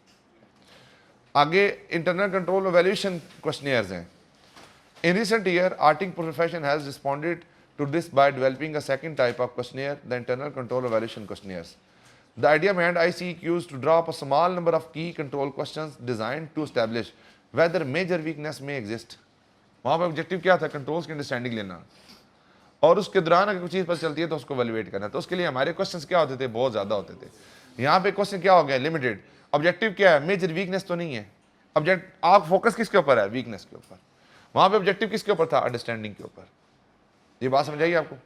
आगे इंटरनल कंट्रोल एवेल्यूएशन क्वेश्चनियर्स हैं। In recent year auditing profession has responded to this by developing a second type of questionnaire, the internal control evaluation questionnaires. The idea behind ICQs is to draw up a small number of key control questions designed to establish whether major weakness may exist. वहाँ पर ऑब्जेक्टिव क्या था, कंट्रोल्स की अंडरस्टैंडिंग लेना, और उसके दौरान अगर कोई चीज़ पता चलती है तो उसको वैल्यूएट करना। तो उसके लिए हमारे क्वेश्चंस क्या होते थे, बहुत ज़्यादा होते थे। यहाँ पे क्वेश्चन क्या हो गया, लिमिटेड। ऑब्जेक्टिव क्या है, मेजर वीकनेस तो नहीं है। ऑब्जेक्ट आप फोकस किसके ऊपर है, वीकनेस के ऊपर। वहाँ पे ऑब्जेक्टिव किसके ऊपर था, अंडरस्टैंडिंग के ऊपर। ये बात समझ आई आपको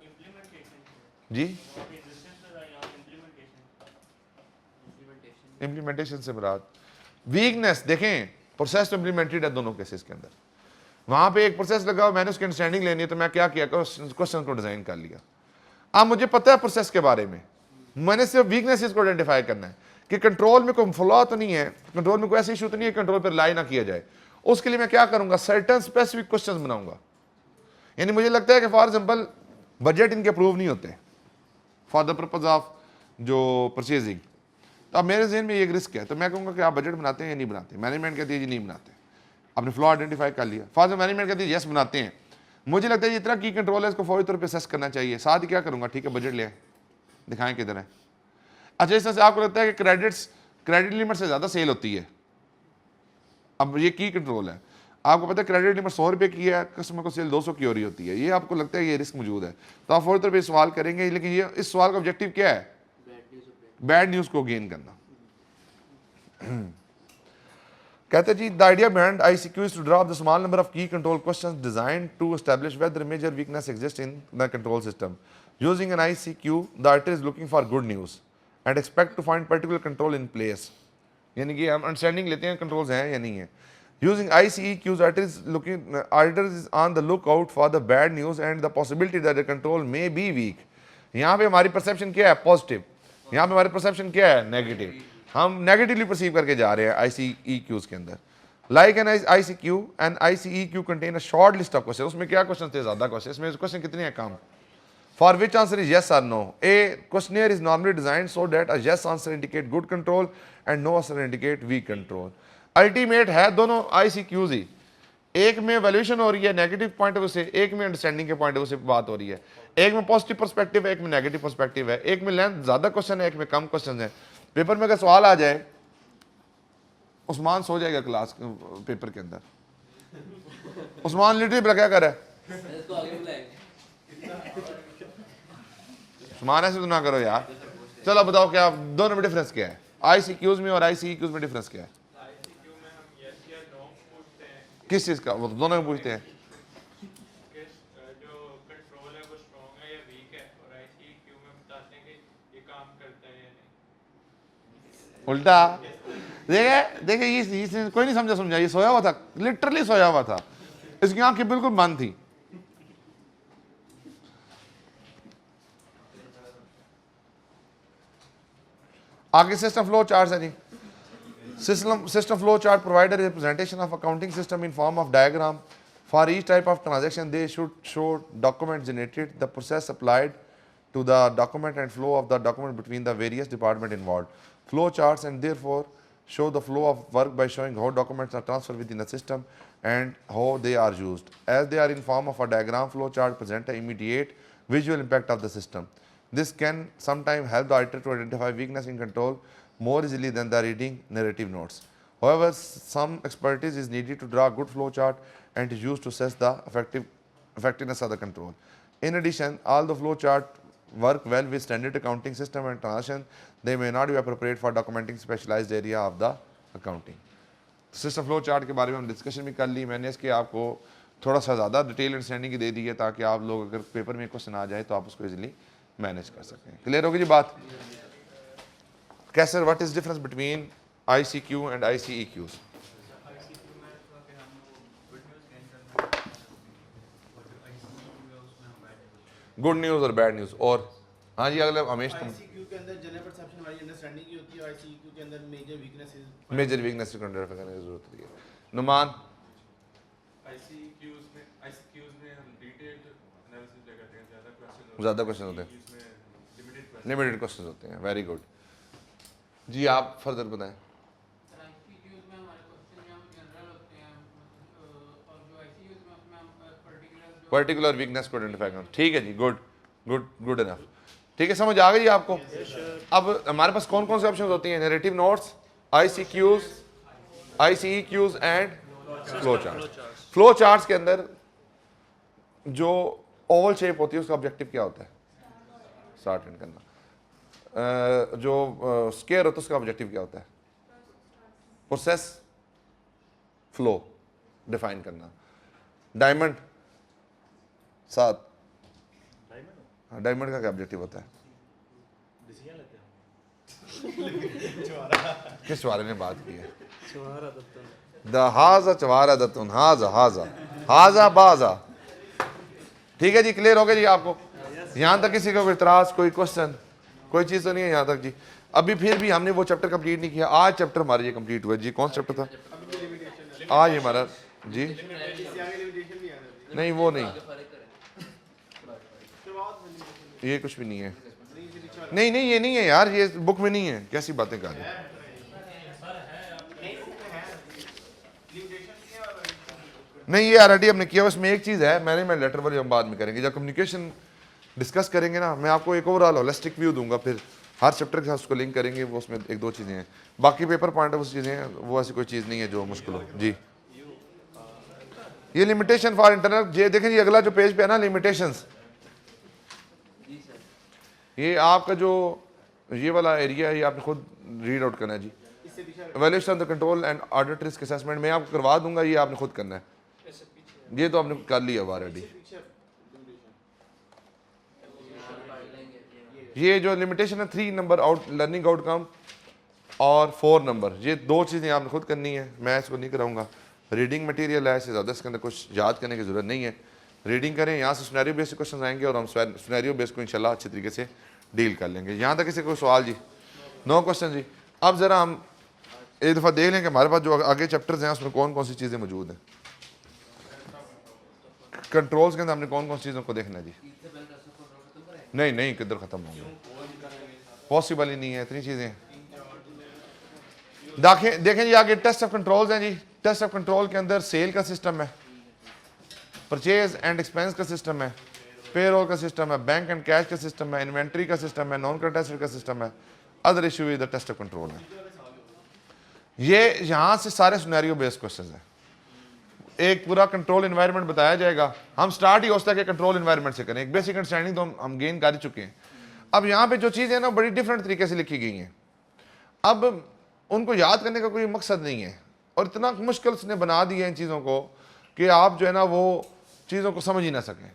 जी। इम्प्लीमेंटेशन से मुराद वीकनेस देखें, प्रोसेस तो इम्प्लीमेंटेड है दोनों केसेस के अंदर। वहां पे एक प्रोसेस लगा, मैंने उसकी अंडरस्टैंडिंग लेनी है, तो मैं क्या किया, क्वेश्चन को डिजाइन कर लिया। अब मुझे पता है प्रोसेस के बारे में, मैंने सिर्फ वीकनेसेस को आइडेंटिफाई करना है कि कंट्रोल में कोई फ्लॉ तो नहीं है, कंट्रोल में कोई ऐसी इशू तो नहीं है, कंट्रोल पर रिलाई ना किया जाए। उसके लिए मैं क्या करूंगा, सर्टेन स्पेसिफिक क्वेश्चन बनाऊंगा। यानी मुझे लगता है कि फॉर एग्जाम्पल बजट इनके अप्रूव नहीं होते फॉर द पर्पज ऑफ जो परचेजिंग, तो अब मेरे जहन में ये एक रिस्क है, तो मैं कहूँगा कि आप बजट बनाते हैं या नहीं बनाते। मैनेजमेंट कहती है जी नहीं बनाते, आपने फ्लॉ आइडेंटिफाई कर लिया। फॉर मैनेजमेंट कहती है यस बनाते हैं। मुझे लगता है ये इतना की कंट्रोल है, इसको फौरी तौर पर असेस करना चाहिए। साथ ही क्या करूँगा, ठीक है बजट ले आए, दिखाएं किधर है। अच्छा इस तरह से आपको लगता है कि क्रेडिट लिमिट से ज़्यादा सेल होती है, अब ये की कंट्रोल है। आपको पता है क्रेडिट लिमिट 100 रुपये की है, कस्टमर को सेल 200 की हो रही होती है, ये आपको लगता है ये रिस्क मौजूद है, तो आप फौरी तौर पे सवाल करेंगे। लेकिन ये इस सवाल का ऑब्जेक्टिव क्या है, बैड न्यूज़ को गेन करना। कहते जी the idea behind ICQ is to draw the small number of key control questions designed to establish whether major weakness exist in the control system. Using an ICQ the auditor is looking for good news and expect to find particular control in place. यानी कि हम अंडरस्टैंडिंग लेते हैं कंट्रोल्स हैं या नहीं है। Using ICEQs, auditors is on the lookout for the bad news and the possibility that the control may be weak. यहाँ पे हमारी परसेप्शन क्या है? पॉजिटिव. यहाँ पे हमारी परसेप्शन क्या है? नेगेटिव. हम नेगेटिवली परसीव करके जा रहे हैं ICEQs के अंदर. Like an ICQ, an ICEQ contain a short list of questions. उसमें क्या क्वेश्चन थे? ज़्यादा क्वेश्चन. इसमें क्वेश्चन कितने हैं? कम. For which answer is yes or no? A questionnaire is normally designed so that a yes answer indicate good control and no answer indicate weak control. Ultimate है दोनों ICQs ही. एक में वैल्यूएशन हो रही है नेगेटिव पॉइंट ऑफ व्यू से, एक में अंडरस्टैंडिंग के पॉइंट ऑफ व्यू से बात हो रही है. एक में पॉजिटिव पर्सपेक्टिव है, एक में नेगेटिव पर्सपेक्टिव है. एक में लेंथ ज्यादा क्वेश्चन है, एक में कम क्वेश्चन है. पेपर में अगर सवाल आ जाए, उस्मान सो जाएगा क्लास पेपर के अंदर. उस्मान लिटरली क्या कर रहा है? इसको आगे बुलाएंगे। उस्मान ऐसे तो ना करो यार. चलो बताओ क्या दोनों में डिफरेंस क्या है? ICQs में और ICEQs में डिफरेंस क्या है? किस चीज का? वो दोनों में पूछते हैं. जो कंट्रोल है वो स्ट्रॉन्ग है या वीक है, और ICQ में बताते हैं कि ये काम करता है या नहीं. उल्टा देखिए ये कोई नहीं समझा. ये सोया हुआ था, लिटरली सोया हुआ था. इसकी आंखें बिल्कुल बंद थी. आगे सिस्टम फ्लो चार्ट है जी. System flow chart provide a representation of accounting system in form of diagram. For each type of transaction, they should show document generated, the process applied to the document and flow of the document between the various departments involved. Flow charts and therefore show the flow of work by showing how documents are transferred within the system and how they are used. As they are in form of a diagram, flow chart present an immediate visual impact of the system. This can sometimes help the auditor to identify weakness in control more easily than the reading narrative notes. However, some expertise is needed to draw a good flow chart and is used to assess the effectiveness of the control. In addition, all the flow chart work well with standard accounting system and transaction, they may not be appropriate for documenting specialized area of the accounting. System flow chart के बारे में हम डिस्कशन भी कर ली. मैंने इसके आपको थोड़ा सा ज़्यादा डिटेल अंडरस्टैंडिंग दे दी है ताकि आप लोग अगर पेपर में क्वेश्चन आ जाए तो आप उसको इजीली मैनेज कर सकें. क्लियर होगी जी बात? कैसे what is difference between ICQ and ICEQs? Good news और बैड न्यूज़. और हाँ जी अगले हमेश तुम. ICQ के अंदर जनरल परसेप्शन वाली अंडरस्टैंडिंग की होती है, ICQ के अंदर मेजर वीकनेसेस मेजर वीकनेस को आइडेंटिफाई करने की जरूरत होती है. नुमान ICQs में हम डिटेल्ड एनालिसिस करते हैं, ज़्यादा क्वेश्चन होते हैं, लिमिटेड क्वेश्चन होते हैं. वेरी गुड जी. आप फर्दर बताएं. पर्टिकुलर वीकनेस को आइडेंटिफाई करना. ठीक है जी. Good enough. ठीक है, समझ आ गई आपको? अब हमारे पास कौन कौन से ऑप्शन होती हैं? Narrative notes, ICEQs and flow chart. Flow charts के अंदर जो ओवल शेप होती है उसका ऑब्जेक्टिव क्या होता है? स्टार्ट एंड करना. जो स्क्वायर होता है उसका ऑब्जेक्टिव क्या होता है? प्रोसेस फ्लो डिफाइन करना. डायमंड 7. डायमंड का क्या ऑब्जेक्टिव होता है? किस वाले ने बात की है? हाजा चवारा दत्तुन हाजा बाजा. ठीक है जी. क्लियर हो गया जी आपको? यहाँ तक किसी का कोई इतराज, कोई क्वेश्चन, कोई चीज़ तो नहीं है यहाँ तक जी? अभी फिर भी हमने वो चैप्टर कंप्लीट नहीं किया. आज चैप्टर हमारे ये कंप्लीट हुआ जी. कौन सा चैप्टर था आज ये हमारा जी? नहीं वो नहीं, ये कुछ भी नहीं है. नहीं ये नहीं है यार, ये बुक में नहीं है. कैसी बातें कर रहे हैं? नहीं ये ऑलरेडी हमने किया. उसमें एक चीज़ है मैनेजमेंट लेटर वाली हम बाद में करेंगे. जब कम्युनिकेशन डिस्कस करेंगे ना, मैं आपको एक ओवरऑल होलिस्टिक व्यू दूंगा, फिर हर चैप्टर के साथ उसको लिंक करेंगे. वो उसमें 1-2 चीज़ें हैं. बाकी पेपर पॉइंट ऑफ चीज़ें हैं, वो ऐसी कोई चीज़ नहीं है जो मुश्किल हो जी. ये लिमिटेशन फॉर इंटरनल. ये देखें जी अगला जो पेज पे है ना, लिमिटेशंस. ये आपका जो ये वाला एरिया है ये आपने खुद रीड आउट करना है जी. Evaluation of the control and audit risk assessment मैं आपको करवा दूंगा, ये आपने खुद करना है. ये तो आपने कर लिया ऑलरेडी. ये जो लिमिटेशन है 3 नंबर आउट लर्निंग आउटकम और 4 नंबर, ये 2 चीज़ें आपने खुद करनी है. मैं इसको नहीं कराऊंगा. रीडिंग मटेरियल है, इससे ज़्यादा इसके अंदर कुछ याद करने की ज़रूरत नहीं है। रीडिंग करें, यहाँ से सिनेरियो बेस्ड क्वेश्चन आएंगे और हम सिनेरियो बेस्ड को इंशाल्लाह अच्छे तरीके से डील कर लेंगे। यहाँ तक किसी कोई सवाल जी? नो क्वेश्चन जी। अब ज़रा हम एक दफ़ा देख लें कि हमारे पास जो आगे चैप्टर्स हैं उसमें कौन कौन सी चीज़ें मौजूद हैं। कंट्रोल्स के अंदर हमने कौन कौन सी चीज़ों को देखना है जी? नहीं नहीं, किधर ख़त्म होंगे, पॉसिबल ही नहीं है, इतनी चीज़ें। देखें जी आगे टेस्ट ऑफ कंट्रोल्स हैं जी। टेस्ट ऑफ कंट्रोल के अंदर सेल का सिस्टम है, परचेज एंड एक्सपेंस का सिस्टम है, पेरोल का सिस्टम है, बैंक एंड कैश का सिस्टम है, इन्वेंट्री का सिस्टम है, नॉन करंट एसेट का सिस्टम है, other issue with the test of control है। ये यहाँ से सारे सिनेरियो बेस्ड क्वेश्चन हैं। एक पूरा कंट्रोल एनवायरनमेंट बताया जाएगा। हम स्टार्ट ही होता है कि कंट्रोल एनवायरनमेंट से करें, एक बेसिक अंडरस्टैंडिंग तो हम गेन कर चुके हैं। अब यहाँ पे जो चीज़ें ना बड़ी डिफरेंट तरीके से लिखी गई हैं, अब उनको याद करने का कोई मकसद नहीं है और इतना मुश्किल उसने बना दिया इन चीज़ों को कि आप जो है ना वो चीज़ों को समझ ही ना सकें।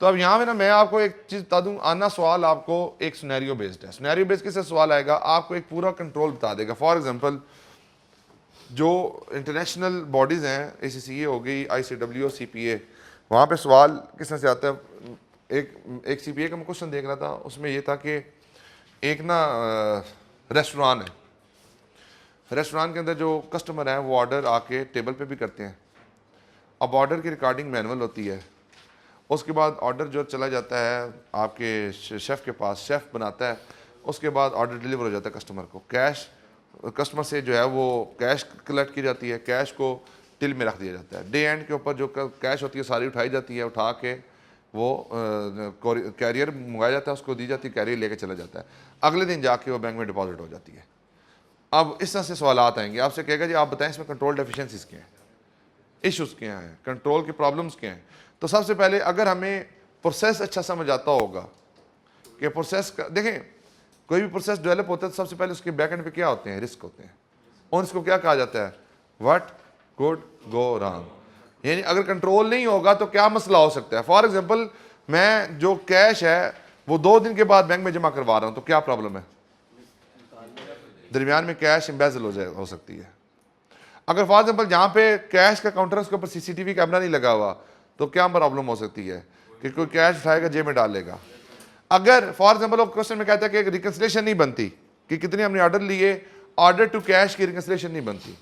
तो अब यहाँ पे ना मैं आपको एक चीज़ बता दूँ, आना सवाल आपको एक सिनेरियो बेस्ड है। सिनेरियो बेस्ड किससे सवाल आएगा? आपको एक पूरा कंट्रोल बता देगा। फॉर एग्जांपल जो इंटरनेशनल बॉडीज़ हैं, ACCA हो गई, ICWO, CPA, वहाँ पे सवाल किस तरह से आता है? एक CPA का मैं क्वेश्चन देख रहा था, उसमें ये था कि एक ना रेस्टोरेंट है, रेस्टोरेंट के अंदर जो कस्टमर हैं वो ऑर्डर आके टेबल पे भी करते हैं। अब ऑर्डर की रिकॉर्डिंग मैनुअल होती है, उसके बाद ऑर्डर जो चला जाता है आपके शेफ़ के पास, शेफ़ बनाता है, उसके बाद ऑर्डर डिलीवर हो जाता है कस्टमर को। कैश कस्टमर से जो है वो कैश कलेक्ट की जाती है, कैश को टिल में रख दिया जाता है। डे एंड के ऊपर जो कैश होती है सारी उठाई जाती है, उठा के वो कैरियर मंगाया जाता है, उसको दी जाती है, कैरियर लेके चला जाता है, अगले दिन जाके वो बैंक में डिपॉजिट हो जाती है। अब इस तरह से सवालात आएंगे, आपसे कहेगा जी आप बताएं इसमें कंट्रोल डेफिशिएंसीज क्या हैं, इश्यूज़ क्या हैं, कंट्रोल के प्रॉब्लम्स क्या हैं। तो सबसे पहले अगर हमें प्रोसेस अच्छा समझ आता होगा कि प्रोसेस का, देखें कोई भी प्रोसेस डेवलप होता है तो सबसे पहले उसके बैक एंड पे क्या होते हैं? रिस्क होते हैं, और इसको क्या कहा जाता है? What could go wrong. यानी अगर कंट्रोल नहीं होगा तो क्या मसला हो सकता है। फॉर एग्जांपल मैं जो कैश है वो 2 दिन के बाद बैंक में जमा करवा रहा हूँ, तो क्या प्रॉब्लम है? दरमियान में कैश एम्बेजल हो सकती है। अगर फॉर एग्जांपल जहाँ पे कैश का काउंटर है उसके ऊपर CCTV कैमरा नहीं लगा हुआ, तो क्या प्रॉब्लम हो सकती है कि कोई कैश उठाएगा जेब में डालेगा। अगर फॉर एग्जांपल क्वेश्चन में कहता है कि रिकंसिलेशन नहीं बनती कि कितने हमने ऑर्डर लिए, ऑर्डर टू कैश की रिकंसिलेशन नहीं बनती,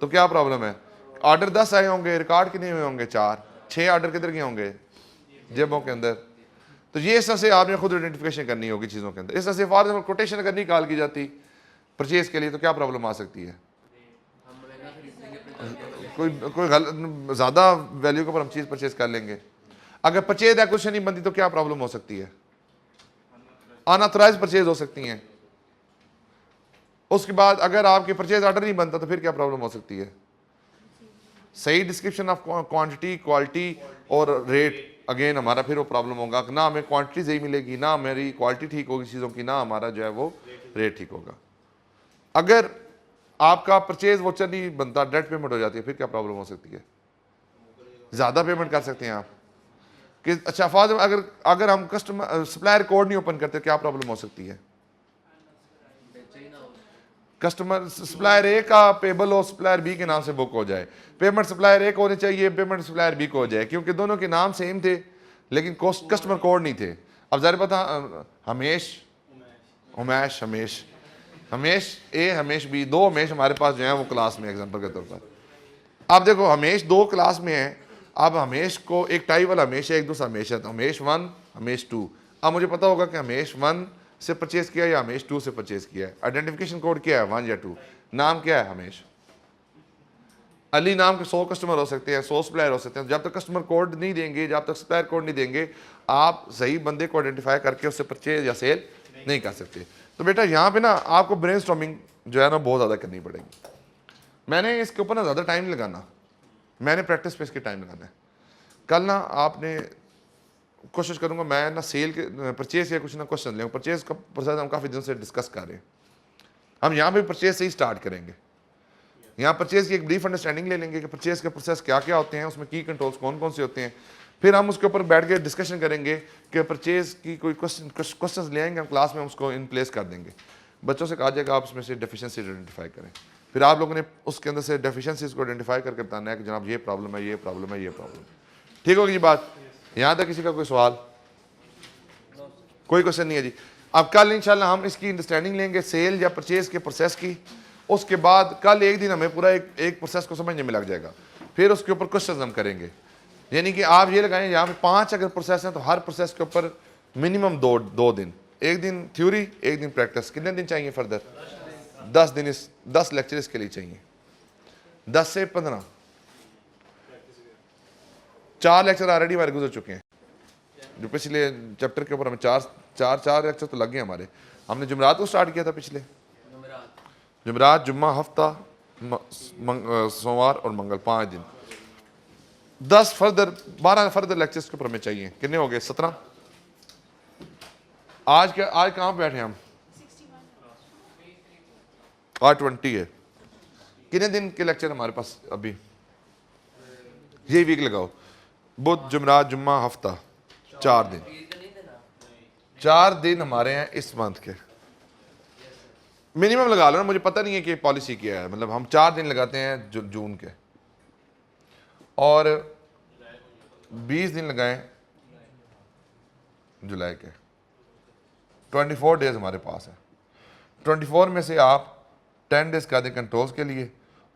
तो क्या प्रॉब्लम है? ऑर्डर 10 आए होंगे, रिकॉर्ड कितने हुए होंगे? 4, 6 ऑर्डर किधर गए होंगे? जेबों के अंदर। तो ये इस तरह से आपने खुद आइडेंटिफिकेशन करनी होगी चीज़ों के अंदर। इस तरह से फॉर एग्जाम्पल कोटेशन अगर नहीं कॉल की जाती परचेज के लिए, तो क्या प्रॉब्लम आ सकती है? कोई गलत ज़्यादा वैल्यू के ऊपर हम चीज़ परचेज कर लेंगे। अगर परचेज एक्विजिशन नहीं बनती तो क्या प्रॉब्लम हो सकती है? अनऑथराइज्ड परचेज हो सकती हैं। उसके बाद अगर आपके परचेज ऑर्डर नहीं बनता तो फिर क्या प्रॉब्लम हो सकती है? सही डिस्क्रिप्शन ऑफ क्वांटिटी, क्वालिटी और रेट, अगेन हमारा फिर वो प्रॉब्लम होगा, ना हमें क्वांटिटी सही मिलेगी, ना हमारी क्वालिटी ठीक होगी चीज़ों की, ना हमारा जो है वो रेट ठीक होगा। अगर आपका परचेज वोचर नहीं बनता, डेट पेमेंट हो जाती है, फिर क्या प्रॉब्लम हो सकती है? ज़्यादा पेमेंट कर सकते हैं आप कि अच्छा फॉर अगर हम कस्टमर सप्लायर कोड नहीं ओपन करते, क्या प्रॉब्लम हो सकती है? कस्टमर सप्लायर ए का पेबल हो सप्लायर बी के नाम से बुक हो जाए, पेमेंट सप्लायर ए को होनी चाहिए, पेमेंट सप्लायर बी को हो जाए, क्योंकि दोनों के नाम सेम थे लेकिन कस्टमर कोड नहीं थे। अब ज़ाहिर पता हमेश ए हमेश बी, 2 हमेश हमारे पास जो है वो क्लास में एग्जांपल के तौर पर। अब देखो हमेश 2 क्लास में है, अब हमेश को एक टाइप वाला हमेश है, एक दूसरा हमेश है, तो हमेश 1 हमेश 2। अब मुझे पता होगा कि हमेश 1 से परचेज किया या हमेश 2 से परचेज किया है। आइडेंटिफिकेशन कोड क्या है? 1 या 2। नाम क्या है? हमेश। अली नाम के 100 कस्टमर हो सकते हैं, 100 सप्लायर हो सकते हैं। जब तक कस्टमर कोड नहीं देंगे, जब तक सप्लायर कोड नहीं देंगे, आप सही बंदे को आइडेंटिफाई करके उससे परचेज या सेल नहीं कर सकते। तो बेटा यहाँ पे ना आपको ब्रेनस्टॉर्मिंग जो है ना बहुत ज़्यादा करनी पड़ेगी। मैंने इसके ऊपर ना ज़्यादा टाइम नहीं लगाना, मैंने प्रैक्टिस पे इसके टाइम लगाना है। कल ना आपने कोशिश करूँगा मैं ना सेल के परचेज के कुछ ना क्वेश्चन लेंगे। परचेज का प्रोसेस हम काफ़ी दिन से डिस्कस कर रहे हैं, हम यहाँ पे परचेज से ही स्टार्ट करेंगे। यहाँ परचेज की एक ब्रीफ अंडरस्टैंडिंग ले लेंगे कि परचेज के प्रोसेस क्या क्या होते हैं, उसमें की कंट्रोल्स कौन कौन से होते हैं। फिर हम उसके ऊपर बैठ के डिस्कशन करेंगे कि परचेज की कोई क्वेश्चन ले आएंगे हम क्लास में, उसको इन प्लेस कर देंगे। बच्चों से कहा जाएगा आप उसमें से डेफिशिएंसी आइडेंटिफाई करें। फिर आप लोगों ने उसके अंदर से डेफिशिएंसीज को आइडेंटिफाई करके बताना है कि जनाब ये प्रॉब्लम है, ये प्रॉब्लम है, ये प्रॉब्लम। ठीक होगी जी बात? यहाँ तक किसी का कोई सवाल? कोई क्वेश्चन नहीं है जी। अब कल इंशाल्लाह हम इसकी अंडरस्टैंडिंग लेंगे सेल या परचेज के प्रोसेस की। उसके बाद कल एक दिन हमें पूरा एक प्रोसेस को समझने में लग जाएगा, फिर उसके ऊपर क्वेश्चन हम करेंगे। यानी कि आप ये लगाएं, यहाँ पे 5 अगर प्रोसेस हैं तो हर प्रोसेस के ऊपर मिनिमम दो दिन, एक दिन थ्योरी, एक दिन प्रैक्टिस। कितने दिन चाहिए फर्दर? 10 दिन, 10 लेक्चर इसके लिए चाहिए, 10 से 15। 4 लेक्चर ऑलरेडी हमारे गुजर चुके हैं, जो पिछले चैप्टर के ऊपर हमें चार लेक्चर तो लग गए हमारे। हमने जुमरात को स्टार्ट किया था पिछले जुमरात, जुम्मा, हफ्ता, सोमवार और मंगल, 5 दिन। 10 फर्दर 12 फर्दर लेक्चर्स के ऊपर हमें चाहिए। कितने हो गए? 17। आज कहाँ पे बैठे हम? आज 20 है। कितने दिन के लेक्चर हमारे पास अभी? यही वीक लगाओ, बुध, जुमरात, जुम्मा, हफ्ता, 4 दिन। 4 दिन हमारे हैं इस मंथ के, मिनिमम लगा लो ना। मुझे पता नहीं है कि पॉलिसी क्या है, मतलब हम 4 दिन लगाते हैं जून के, और 20 दिन लगाएं जुलाई के। 24 डेज हमारे पास है। 24 में से आप 10 डेज कर दें कंट्रोल्स के लिए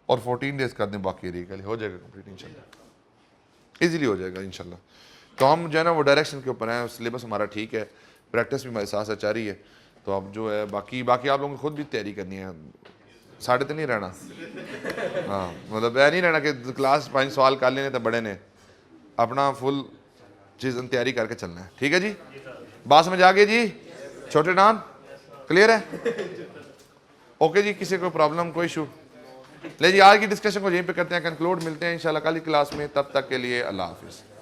और 14 डेज कर दें बाकी एरिया के लिए, हो जाएगा कंप्लीट इंशाल्लाह, इजीली हो जाएगा इंशाल्लाह। तो हम जो है ना वो डायरेक्शन के ऊपर हैं, सिलेबस हमारा ठीक है, प्रैक्टिस भी हमारे साथ साथ जारी है। तो अब जो है बाकी आप लोगों को खुद भी तैयारी करनी है, साढ़े तो नहीं रहना। हाँ, मतलब यह नहीं रहना कि क्लास 5 सवाल कर लेने तो बड़े ने, अपना फुल चीज़ तैयारी करके चलना है। ठीक है जी, बात समझ आ गई जी? छोटे डान क्लियर है? ओके जी, किसी को प्रॉब्लम, कोई इशू? ले जी, आज की डिस्कशन को यहीं पे करते हैं कंक्लूड। मिलते हैं इंशाल्लाह कल की क्लास में, तब तक के लिए अल्लाह हाफिज़।